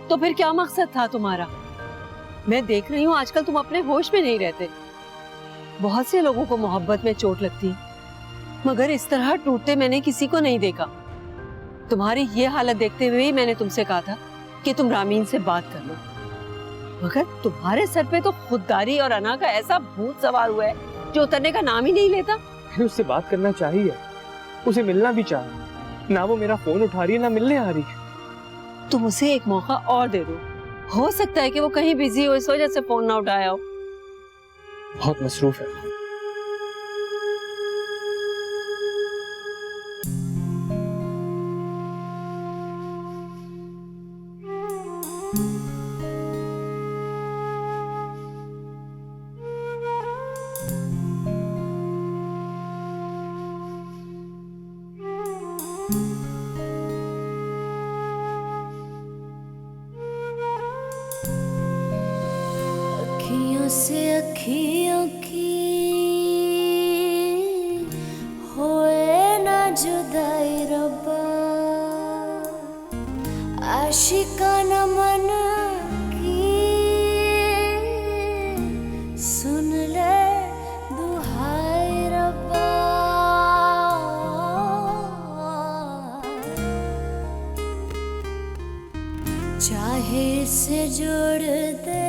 तो फिर क्या मकसद था तुम्हारा? मैं देख रही हूँ आजकल तुम अपने होश में नहीं रहते। बहुत से लोगों को मोहब्बत में चोट लगती, मगर इस तरह टूटते मैंने किसी को नहीं देखा। तुम्हारी ये हालत देखते हुए ही मैंने तुमसे कहा था कि तुम रामीन से बात कर लो, मगर तुम्हारे सर पे तो खुददारी और अना का ऐसा भूत सवार हुआ है जो उतरने का नाम ही नहीं लेता। फिर उससे बात करना चाहिए, उसे मिलना भी चाहिए। ना वो मेरा फोन उठा रही है ना मिलने आ रही है। तुम उसे एक मौका और दे दो, हो सकता है कि वो कहीं बिजी हो, इस वजह से फोन ना उठाया हो। बहुत मसरूफ है। अखियों से अखियों की होए ना जुदाई रब्बा, आशिकाना मन की सुन ले दुहाई रब्बा। चाहे इसे जोड़ दे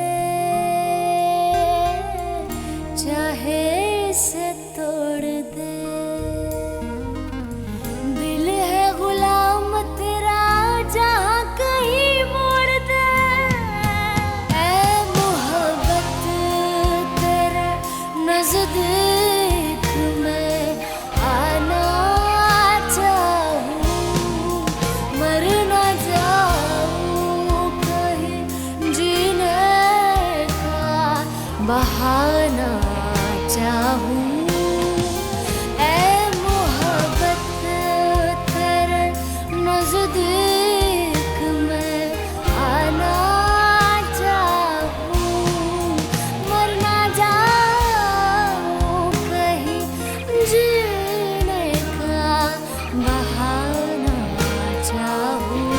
चाहे इसे तोड़ दे, दिल है गुलाम तेरा जहाँ कहीं मोड़ दे। ऐ मोहब्बत तेरे नजदीक में आना चाहूँ, मर ना जाऊँ कहीं जीने का बहाना चाहूँ। ऐ मोहब्बत तेरे नजदीक में आना चाहूँ, मर ना जाऊँ कहीं जीने का बहाना चाहूँ।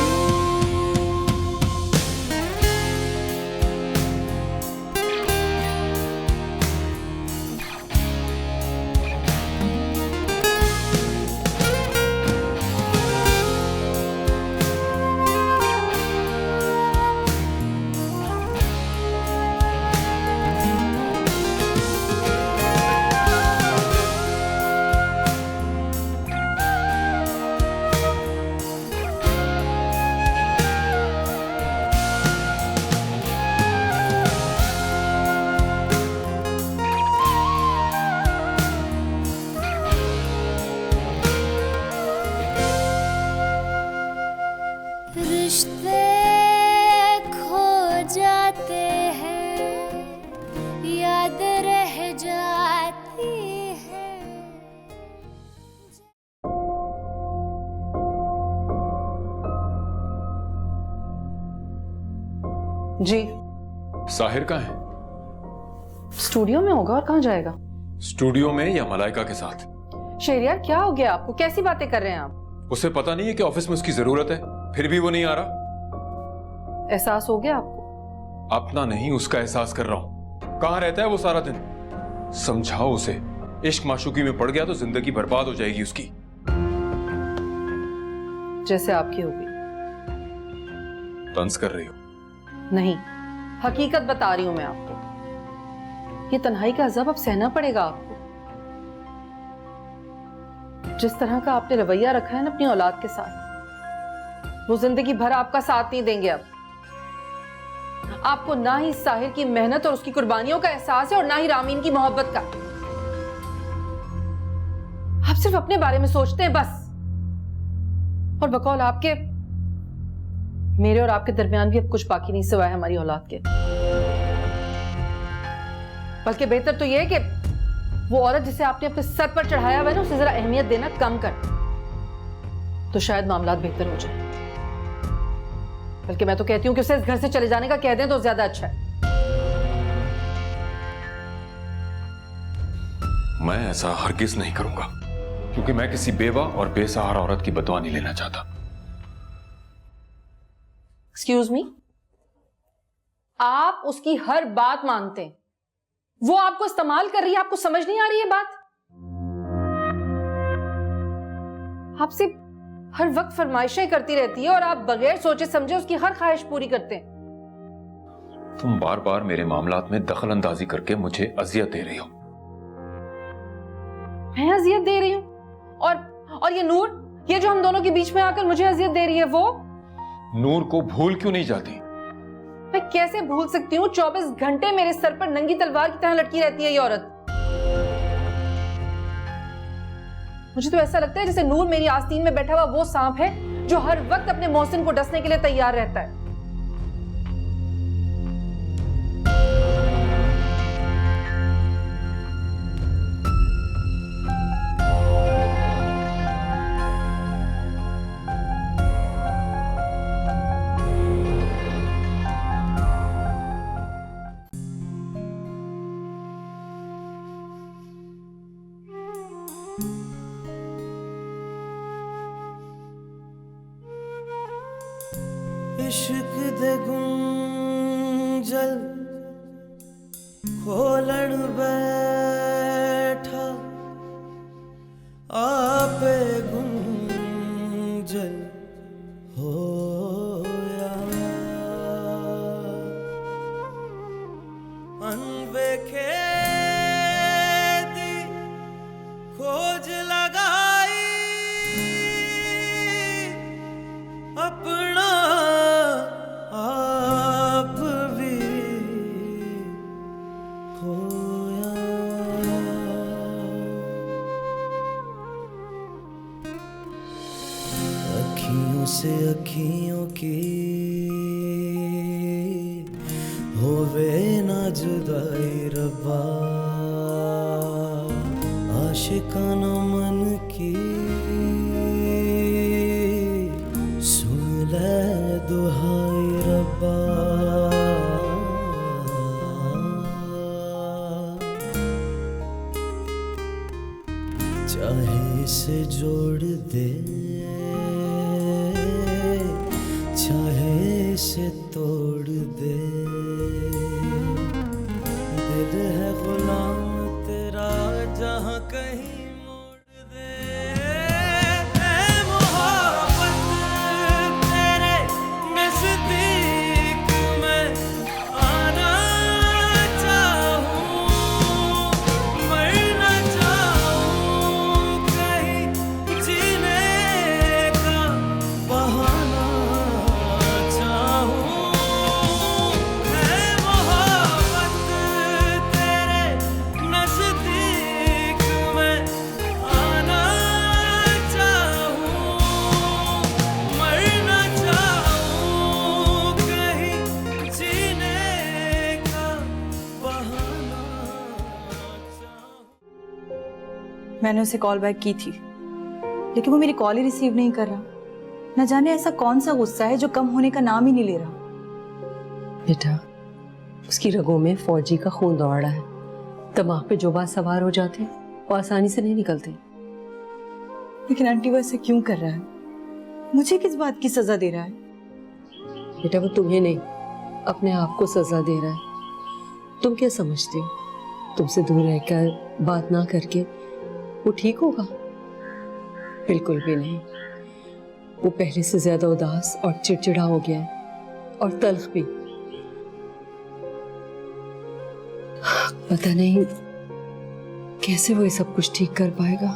रिश्ते खो जाते हैं, याद रह जाती है। जी साहिर कहाँ है? स्टूडियो में होगा, और कहाँ जाएगा? स्टूडियो में या मलाइका के साथ? शहरियार क्या हो गया आपको, कैसी बातें कर रहे हैं आप? उसे पता नहीं है कि ऑफिस में उसकी जरूरत है, फिर भी वो नहीं आ रहा। एहसास हो गया आपको? अपना नहीं उसका एहसास कर रहा हूं। कहां रहता है वो सारा दिन? समझाओ उसे, इश्क माशूकी में पड़ गया तो जिंदगी बर्बाद हो जाएगी उसकी। जैसे आपकी होगी। तंज कर रही हो? नहीं, हकीकत बता रही हूं मैं आपको। ये तन्हाई का अज़ब अब सहना पड़ेगा आपको। जिस तरह का आपने रवैया रखा है ना अपनी औलाद के साथ, वो जिंदगी भर आपका साथ नहीं देंगे। अब आपको ना ही साहिर की मेहनत और उसकी कुर्बानियों का एहसास है और ना ही रामीन की मोहब्बत का। आप सिर्फ अपने बारे में सोचते हैं बस। और बकौल आपके, मेरे और आपके दरमियान भी अब कुछ बाकी नहीं सिवाय हमारी औलाद के। बल्कि बेहतर तो यह है कि वो औरत जिसे आपने अपने सर पर चढ़ाया हुआ है ना, उसे जरा अहमियत देना कम कर, तो शायद मामलात बेहतर हो जाए। बल्कि मैं तो कहती हूं कि उसे इस घर से चले जाने का कह दें तो ज्यादा अच्छा है। मैं ऐसा हरगिज नहीं करूंगा, क्योंकि मैं किसी बेवा और बेसहारा औरत की बदुआ नहीं लेना चाहता। एक्सक्यूज मी, आप उसकी हर बात मानते हैं, वो आपको इस्तेमाल कर रही है, आपको समझ नहीं आ रही है बात? आपसे हर वक्त फरमाइशें करती रहती है और आप बगैर सोचे समझे उसकी हर ख्वाहिश पूरी करते हैं। तुम बार बार मेरे मामलात में दखल अंदाजी करके मुझे अजियत दे रही हो। मैं अजियत दे रही हूँ? और ये नूर, ये जो हम दोनों के बीच में आकर मुझे अजियत दे रही है, वो नूर को भूल क्यों नहीं जाती? मैं कैसे भूल सकती हूँ? 24 घंटे मेरे सर पर नंगी तलवार की तरह लटकी रहती है ये औरत। मुझे तो ऐसा लगता है जैसे नूर मेरी आस्तीन में बैठा हुआ वो सांप है जो हर वक्त अपने मोहसिन को डसने के लिए तैयार रहता है। इश्क दे गुंजल खोलण बैठा आपे गुंजल होया अनवेखे दी खोज लगाई अपना आप भी खोया। अखियों से अखियों की होवे ना जुदाई रब्बा, आशिकाना मन की सुन ले दुहाई रब्बा। चाहे इसे जोड़ दे चाहे इसे तोड़ दे, दिल है गुलाम तेरा जहां कहीं मोड़ दे। ऐ मोहब्बत तेरे नजदीक मैं आना चाहूं, मरना चाहूं, कहीं जीने का बहाना चाहूं। ऐ मोहब्बत तेरे नजदीक मैं आना चाहूं, मरना चाहूं, कहीं जीने का बहाना चाहूं। मैंने उसे कॉल बैक की थी लेकिन वो मेरी कॉल ही रिसीव नहीं कर रहा। न जाने ऐसा कौन सा गुस्सा है जो कम होने का नाम ही नहीं ले रहा। बेटा, उसकी रगों में फौजी का खून दौड़ रहा है। दिमाग पे जो बात सवार हो जाते वो आसानी से नहीं निकलते। लेकिन आंटी वो ऐसे क्यों कर रहा है? मुझे किस बात की सजा दे रहा है? बेटा, वो तुम्हें नहीं अपने आप को सजा दे रहा है। तुम क्या समझते हो तुमसे दूर रहकर बात ना करके वो ठीक होगा? बिल्कुल भी नहीं। वो पहले से ज्यादा उदास और चिड़चिड़ा हो गया है और तल्ख भी। पता नहीं कैसे वो ये सब कुछ ठीक कर पाएगा।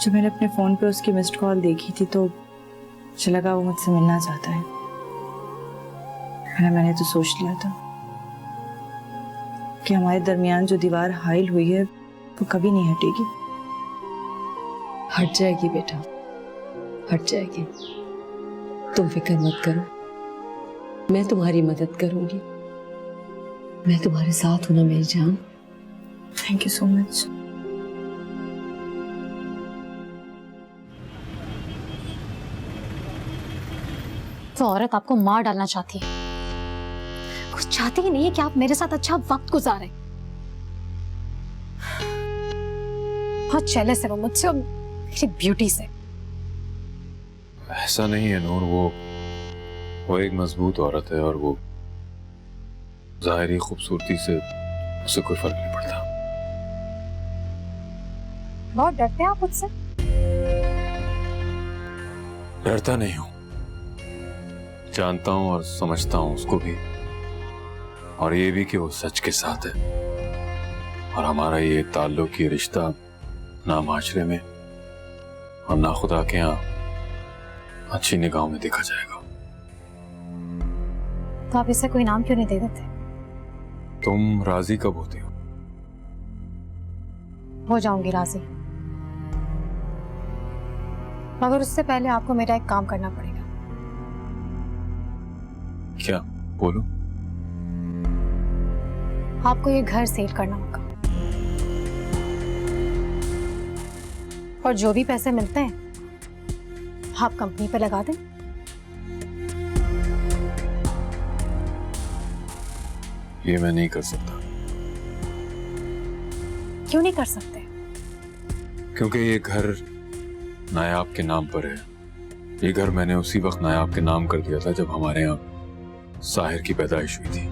जब मैंने अपने फोन पे उसकी मिस्ड कॉल देखी थी तो मुझे लगा वो मुझसे मिलना चाहता है। मैंने तो सोच लिया था कि हमारे दरमियान जो दीवार हाइल हुई है वो कभी नहीं हटेगी। हट जाएगी बेटा, हट जाएगी। तुम फिक्र मत करो, मैं तुम्हारी मदद करूंगी। मैं तुम्हारे साथ हूं ना मेरी जान। Thank you so much. वो औरत आपको मार डालना चाहती है। कुछ चाहती ही नहीं है कि आप मेरे साथ अच्छा वक्त गुजारें। बहुत जेलस है वो मुझसे और मेरी ब्यूटी से। ऐसा नहीं है नूर, वो एक मजबूत औरत है और वो जाहिरी खूबसूरती से उसे कोई फर्क नहीं पड़ता। बहुत डरते हैं आप मुझसे? डरता नहीं हूं, जानता हूं और समझता हूं उसको भी, और ये भी कि वो सच के साथ है, और हमारा ये ताल्लुक, ये रिश्ता ना माशरे में और ना खुदा के यहाँ अच्छी निगाहों में देखा जाएगा। तो आप इसे कोई नाम क्यों नहीं दे देते? तुम राजी कब होती हो जाऊंगी राजी, मगर उससे पहले आपको मेरा एक काम करना पड़ेगा। क्या? बोलो। आपको ये घर सेल करना होगा, और जो भी पैसे मिलते हैं आप कंपनी पे लगा दें। ये मैं नहीं कर सकता। क्यों नहीं कर सकते? क्योंकि ये घर नायाब के नाम पर है। ये घर मैंने उसी वक्त नायाब के नाम कर दिया था जब हमारे यहाँ साहिर की पैदाइश हुई थी।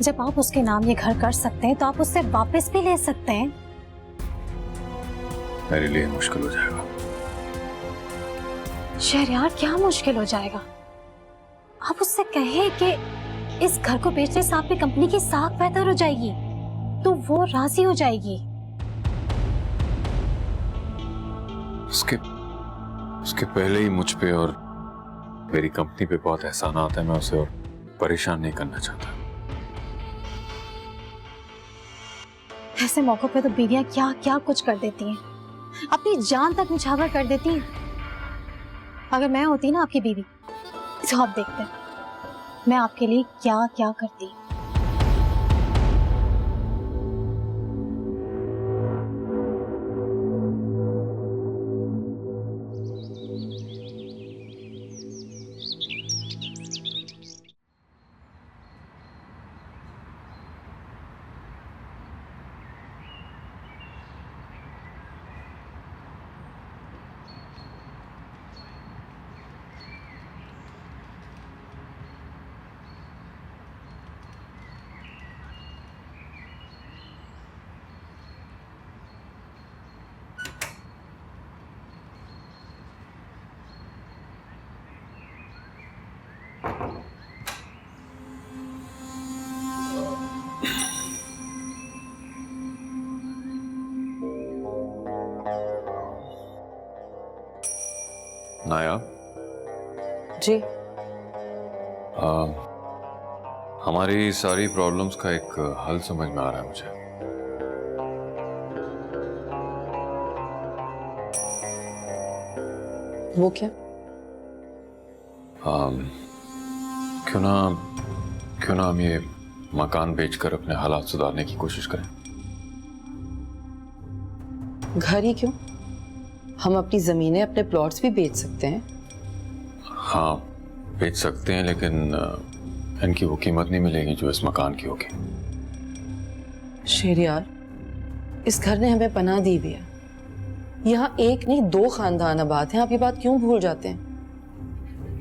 जब आप उसके नाम ये घर कर सकते हैं तो आप उससे वापस भी ले सकते हैं। मेरे लिए मुश्किल हो जाएगा। शहरयार, क्या मुश्किल हो जाएगा? आप उससे कहें कि इस घर को बेचने से आपकी कंपनी की साख बेहतर हो जाएगी, तो वो राजी हो जाएगी। उसके पहले ही मुझ पे और मेरी कंपनी पे बहुत एहसान आता है। मैं उसे और परेशान नहीं करना चाहता। ऐसे मौकों पे तो बीवियां क्या क्या कुछ कर देती हैं, अपनी जान तक निछावर कर देती हैं। अगर मैं होती ना आपकी बीवी, तो आप देखते मैं आपके लिए क्या क्या करती। नायाब जी। हमारी सारी प्रॉब्लम्स का एक हल समझ में आ रहा है मुझे। वो क्या? क्यों ना हम ये मकान बेचकर अपने हालात सुधारने की कोशिश करें। घर ही क्यों, हम अपनी जमीनें, अपने प्लॉट्स भी बेच सकते हैं। हाँ, बेच सकते हैं, लेकिन इनकी वो कीमत नहीं मिलेगी जो इस मकान की होगी। शहरयार, इस घर ने हमें पनाह दी भी है। यहाँ एक नहीं 2 खानदान आबाद हैं। आप ये बात क्यों भूल जाते हैं?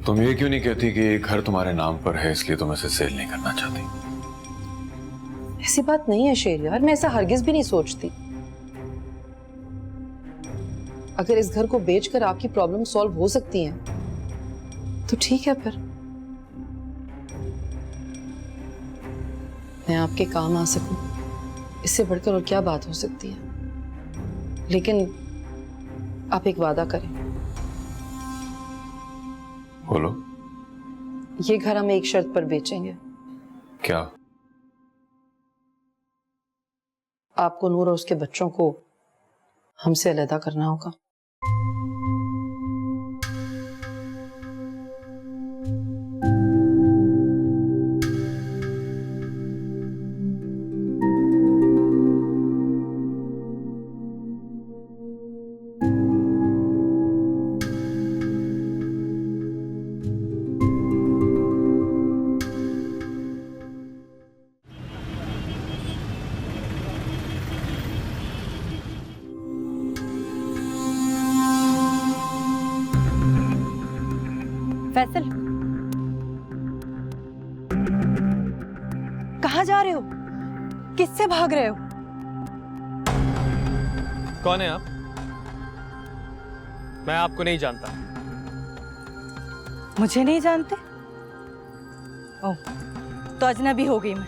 तुम ये क्यों नहीं कहती कि ये घर तुम्हारे नाम पर है इसलिए तुम इसे सेल नहीं करना चाहती? ऐसी बात नहीं है शहरयार, मैं ऐसा हरगिज भी नहीं सोचती। अगर इस घर को बेचकर आपकी प्रॉब्लम सॉल्व हो सकती हैं तो ठीक है, फिर मैं आपके काम आ सकूं, इससे बढ़कर और क्या बात हो सकती है। लेकिन आप एक वादा करें। बोलो। ये घर हम एक शर्त पर बेचेंगे। क्या? आपको नूर और उसके बच्चों को हमसे अलग करना होगा। फैसल, कहाँ जा रहे हो? किससे भाग रहे हो? कौन है आप? मैं आपको नहीं जानता। मुझे नहीं जानते? ओह, तो अजनबी हो गई मैं।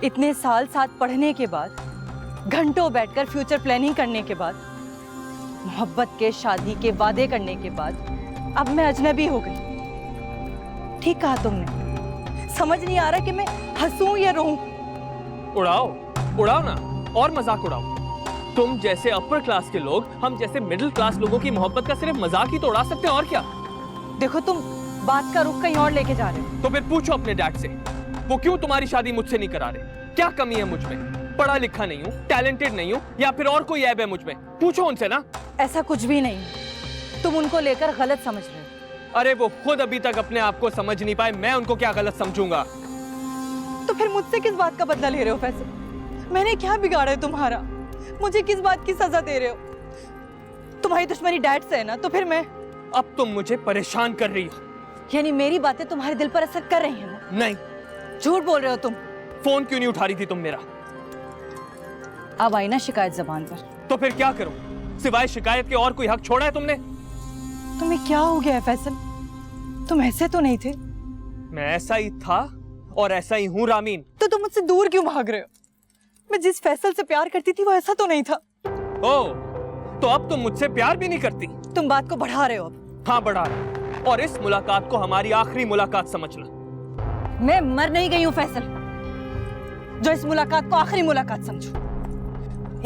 इतने साल साथ पढ़ने के बाद, घंटों बैठकर फ्यूचर प्लानिंग करने के बाद, मोहब्बत के, शादी के वादे करने के बाद, अब मैं अजनबी हो गई। ठीक कहा तुमने। समझ नहीं आ रहा कि मैं हंसूं या रोऊं। उड़ाओ, उड़ाओ ना, और मजाक उड़ाओ। तुम जैसे अपर क्लास के लोग हम जैसे मिडिल क्लास लोगों की मोहब्बत का सिर्फ मजाक ही तो उड़ा सकते हैं, और क्या? देखो, तुम बात का रुख कहीं और लेके जा रहे हो। तो फिर पूछो अपने डैड से, वो क्यों तुम्हारी शादी मुझसे नहीं करा रहे? क्या कमी है मुझ में? पढ़ा लिखा नहीं हूँ, टैलेंटेड नहीं हूँ, या फिर और कोई ऐब है मुझ में? पूछो उनसे ना। ऐसा कुछ भी नहीं, तुम उनको लेकर गलत समझ रहे हो। अरे वो खुद अभी तक अपने आप को समझ नहीं पाए, मैं उनको क्या गलत समझूंगा? तो फिर मुझसे किस बात का बदला ले रहे हो फैसल? मैंने क्या बिगाड़ा है तुम्हारा? मुझे किस बात की सजा दे रहे हो? तुम्हारी दुश्मनी डैड से है ना, तो फिर मैं। अब तुम मुझे परेशान कर रही हो। यानी मेरी बातें तुम्हारे दिल पर असर कर रही हैं ना? नहीं। झूठ बोल रहे हो तुम। फोन क्यों नहीं उठा रही थी तुम मेरा? अब आई ना शिकायत जबान पर। तो फिर क्या करूं? सिवाय शिकायत के और कोई हक छोड़ा है तुमने? तुम्हें क्या हो गया है फैसल? तुम ऐसे तो नहीं थे। मैं ऐसा ही था और ऐसा ही हूं रामीन। तो तुम मुझसे दूर क्यों भाग रहे हो? मैं जिस फैसल से प्यार करती थी वो ऐसा तो नहीं था। ओ, तो अब तुम मुझसे प्यार भी नहीं करती? तुम बात को बढ़ा रहे हो अब। हाँ, बढ़ा रहा, और इस मुलाकात को हमारी आखिरी मुलाकात समझना। मैं मर नहीं गई हूँ फैसल, जो इस मुलाकात को आखिरी मुलाकात समझो।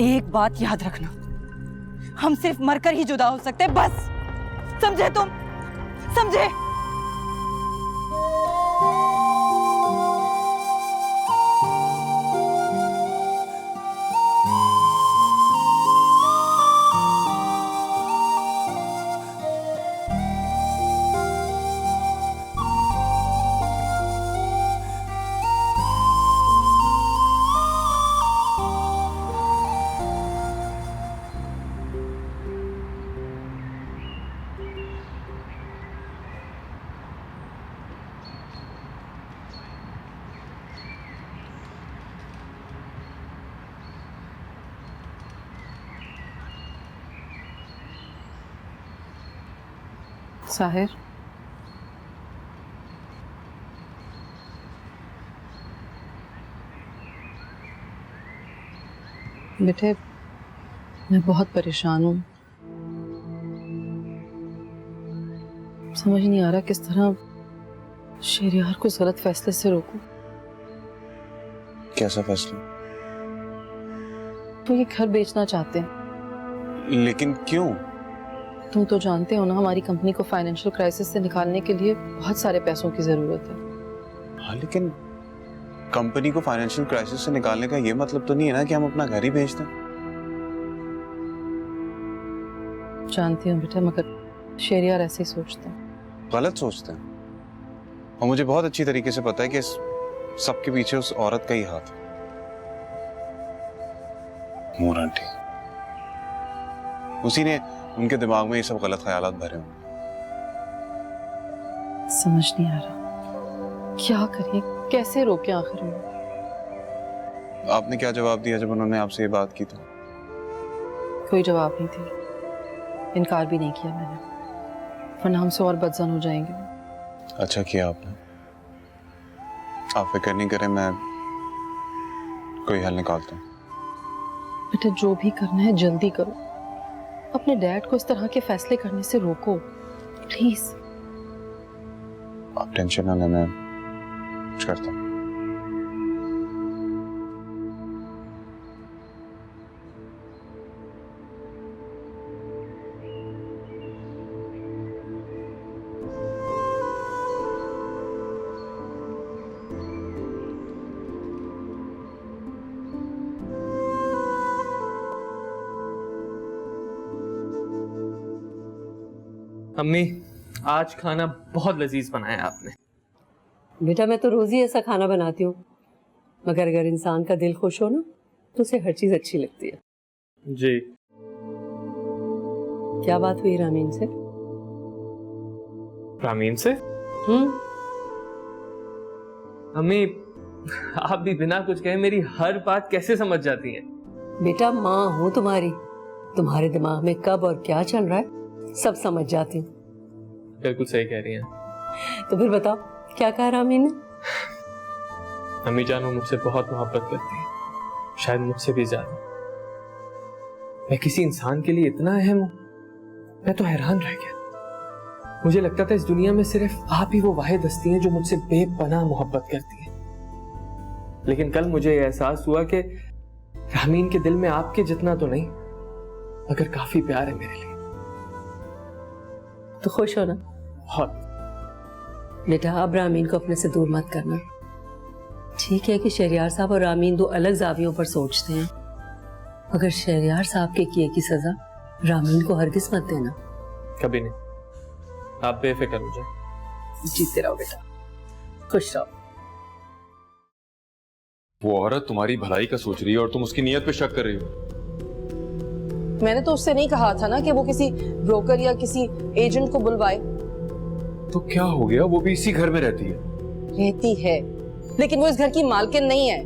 एक बात याद रखना, हम सिर्फ मरकर ही जुदा हो सकते हैं, बस। समझे तुम? समझे? साहिर, बेटे मैं बहुत परेशान हूँ। समझ नहीं आ रहा किस तरह शेरियार को गलत फैसले से रोकूं। कैसा फैसला? तो ये घर बेचना चाहते हैं। लेकिन क्यों? तुम तो जानते हो ना, हमारी कंपनी को फाइनेंशियल क्राइसिस से निकालने के लिए बहुत सारे पैसों की जरूरत है। हाँ, लेकिन कंपनी को फाइनेंशियल क्राइसिस से निकालने का ये मतलब तो नहीं है ना कि हम अपना घर ही बेच दें। जानती हूँ बेटा, मगर शेरियार ऐसे ही सोचते हैं। गलत सोचते हैं, और मुझे बहुत अच्छी तरीके से पता है कि इस सबके पीछे उस औरत का ही हाथ है, नूर आंटी। उसी ने उनके दिमाग में ये सब गलत ख्यालात भरे होंगे। समझ नहीं आ रहा क्या करें, कैसे रोकें आखिर में। आपने क्या जवाब दिया जब उन्होंने आपसे ये बात की? तो कोई जवाब नहीं थी, इनकार भी नहीं किया मैंने, वरना हमसे और बदजन हो जाएंगे। अच्छा किया आपने। आप फिक्र नहीं करें, मैं कोई हल निकालता हूँ। बेटा जो भी करना है जल्दी करो, अपने डैड को इस तरह के फैसले करने से रोको प्लीज। आप टेंशन ना लें, मैं कुछ करता हूँ। अम्मी, आज खाना बहुत लजीज बनाया आपने। बेटा मैं तो रोज ही ऐसा खाना बनाती हूँ, मगर अगर इंसान का दिल खुश हो ना तो उसे हर चीज अच्छी लगती है। जी। क्या बात हुई रामीन से? रामीन से? अम्मी, आप भी बिना कुछ कहे मेरी हर बात कैसे समझ जाती हैं? बेटा माँ हूँ तुम्हारी, तुम्हारे दिमाग में कब और क्या चल रहा है सब समझ जाती हूँ। बिल्कुल सही कह रही हैं। तो फिर बताओ क्या कहा रामीन ने? अम्मी जान वो मुझसे बहुत मोहब्बत करती है, शायद मुझसे भी ज्यादा। मैं किसी इंसान के लिए इतना अहम हूं, मैं तो हैरान रह गया। मुझे लगता था इस दुनिया में सिर्फ आप ही वो वाहिद हस्ती हैं जो मुझसे बेपनाह मोहब्बत करती हैं। लेकिन कल मुझे यह एहसास हुआ कि रामीन के दिल में आपके जितना तो नहीं, मगर काफी प्यार है मेरे लिए। तो खुश हो ना? बहुत। बेटा अब रामीन को अपने से दूर मत करना। ठीक है कि शहरियार साहब और रामीन दो अलग जावियों पर सोचते हैं, मगर शहरियार साहब के किए की सजा रामीन को हरगिज मत देना। कभी नहीं, आप बेफिक्र हो जाए। जीते रहो बेटा, खुश रहो। वो औरत तुम्हारी भलाई का सोच रही है और तुम उसकी नीयत पे शक कर रही हो। मैंने तो उससे नहीं कहा था ना कि वो किसी ब्रोकर या किसी एजेंट को बुलवाए। तो क्या हो गया, वो भी इसी घर में रहती है। रहती है, लेकिन वो इस घर की मालकिन नहीं है।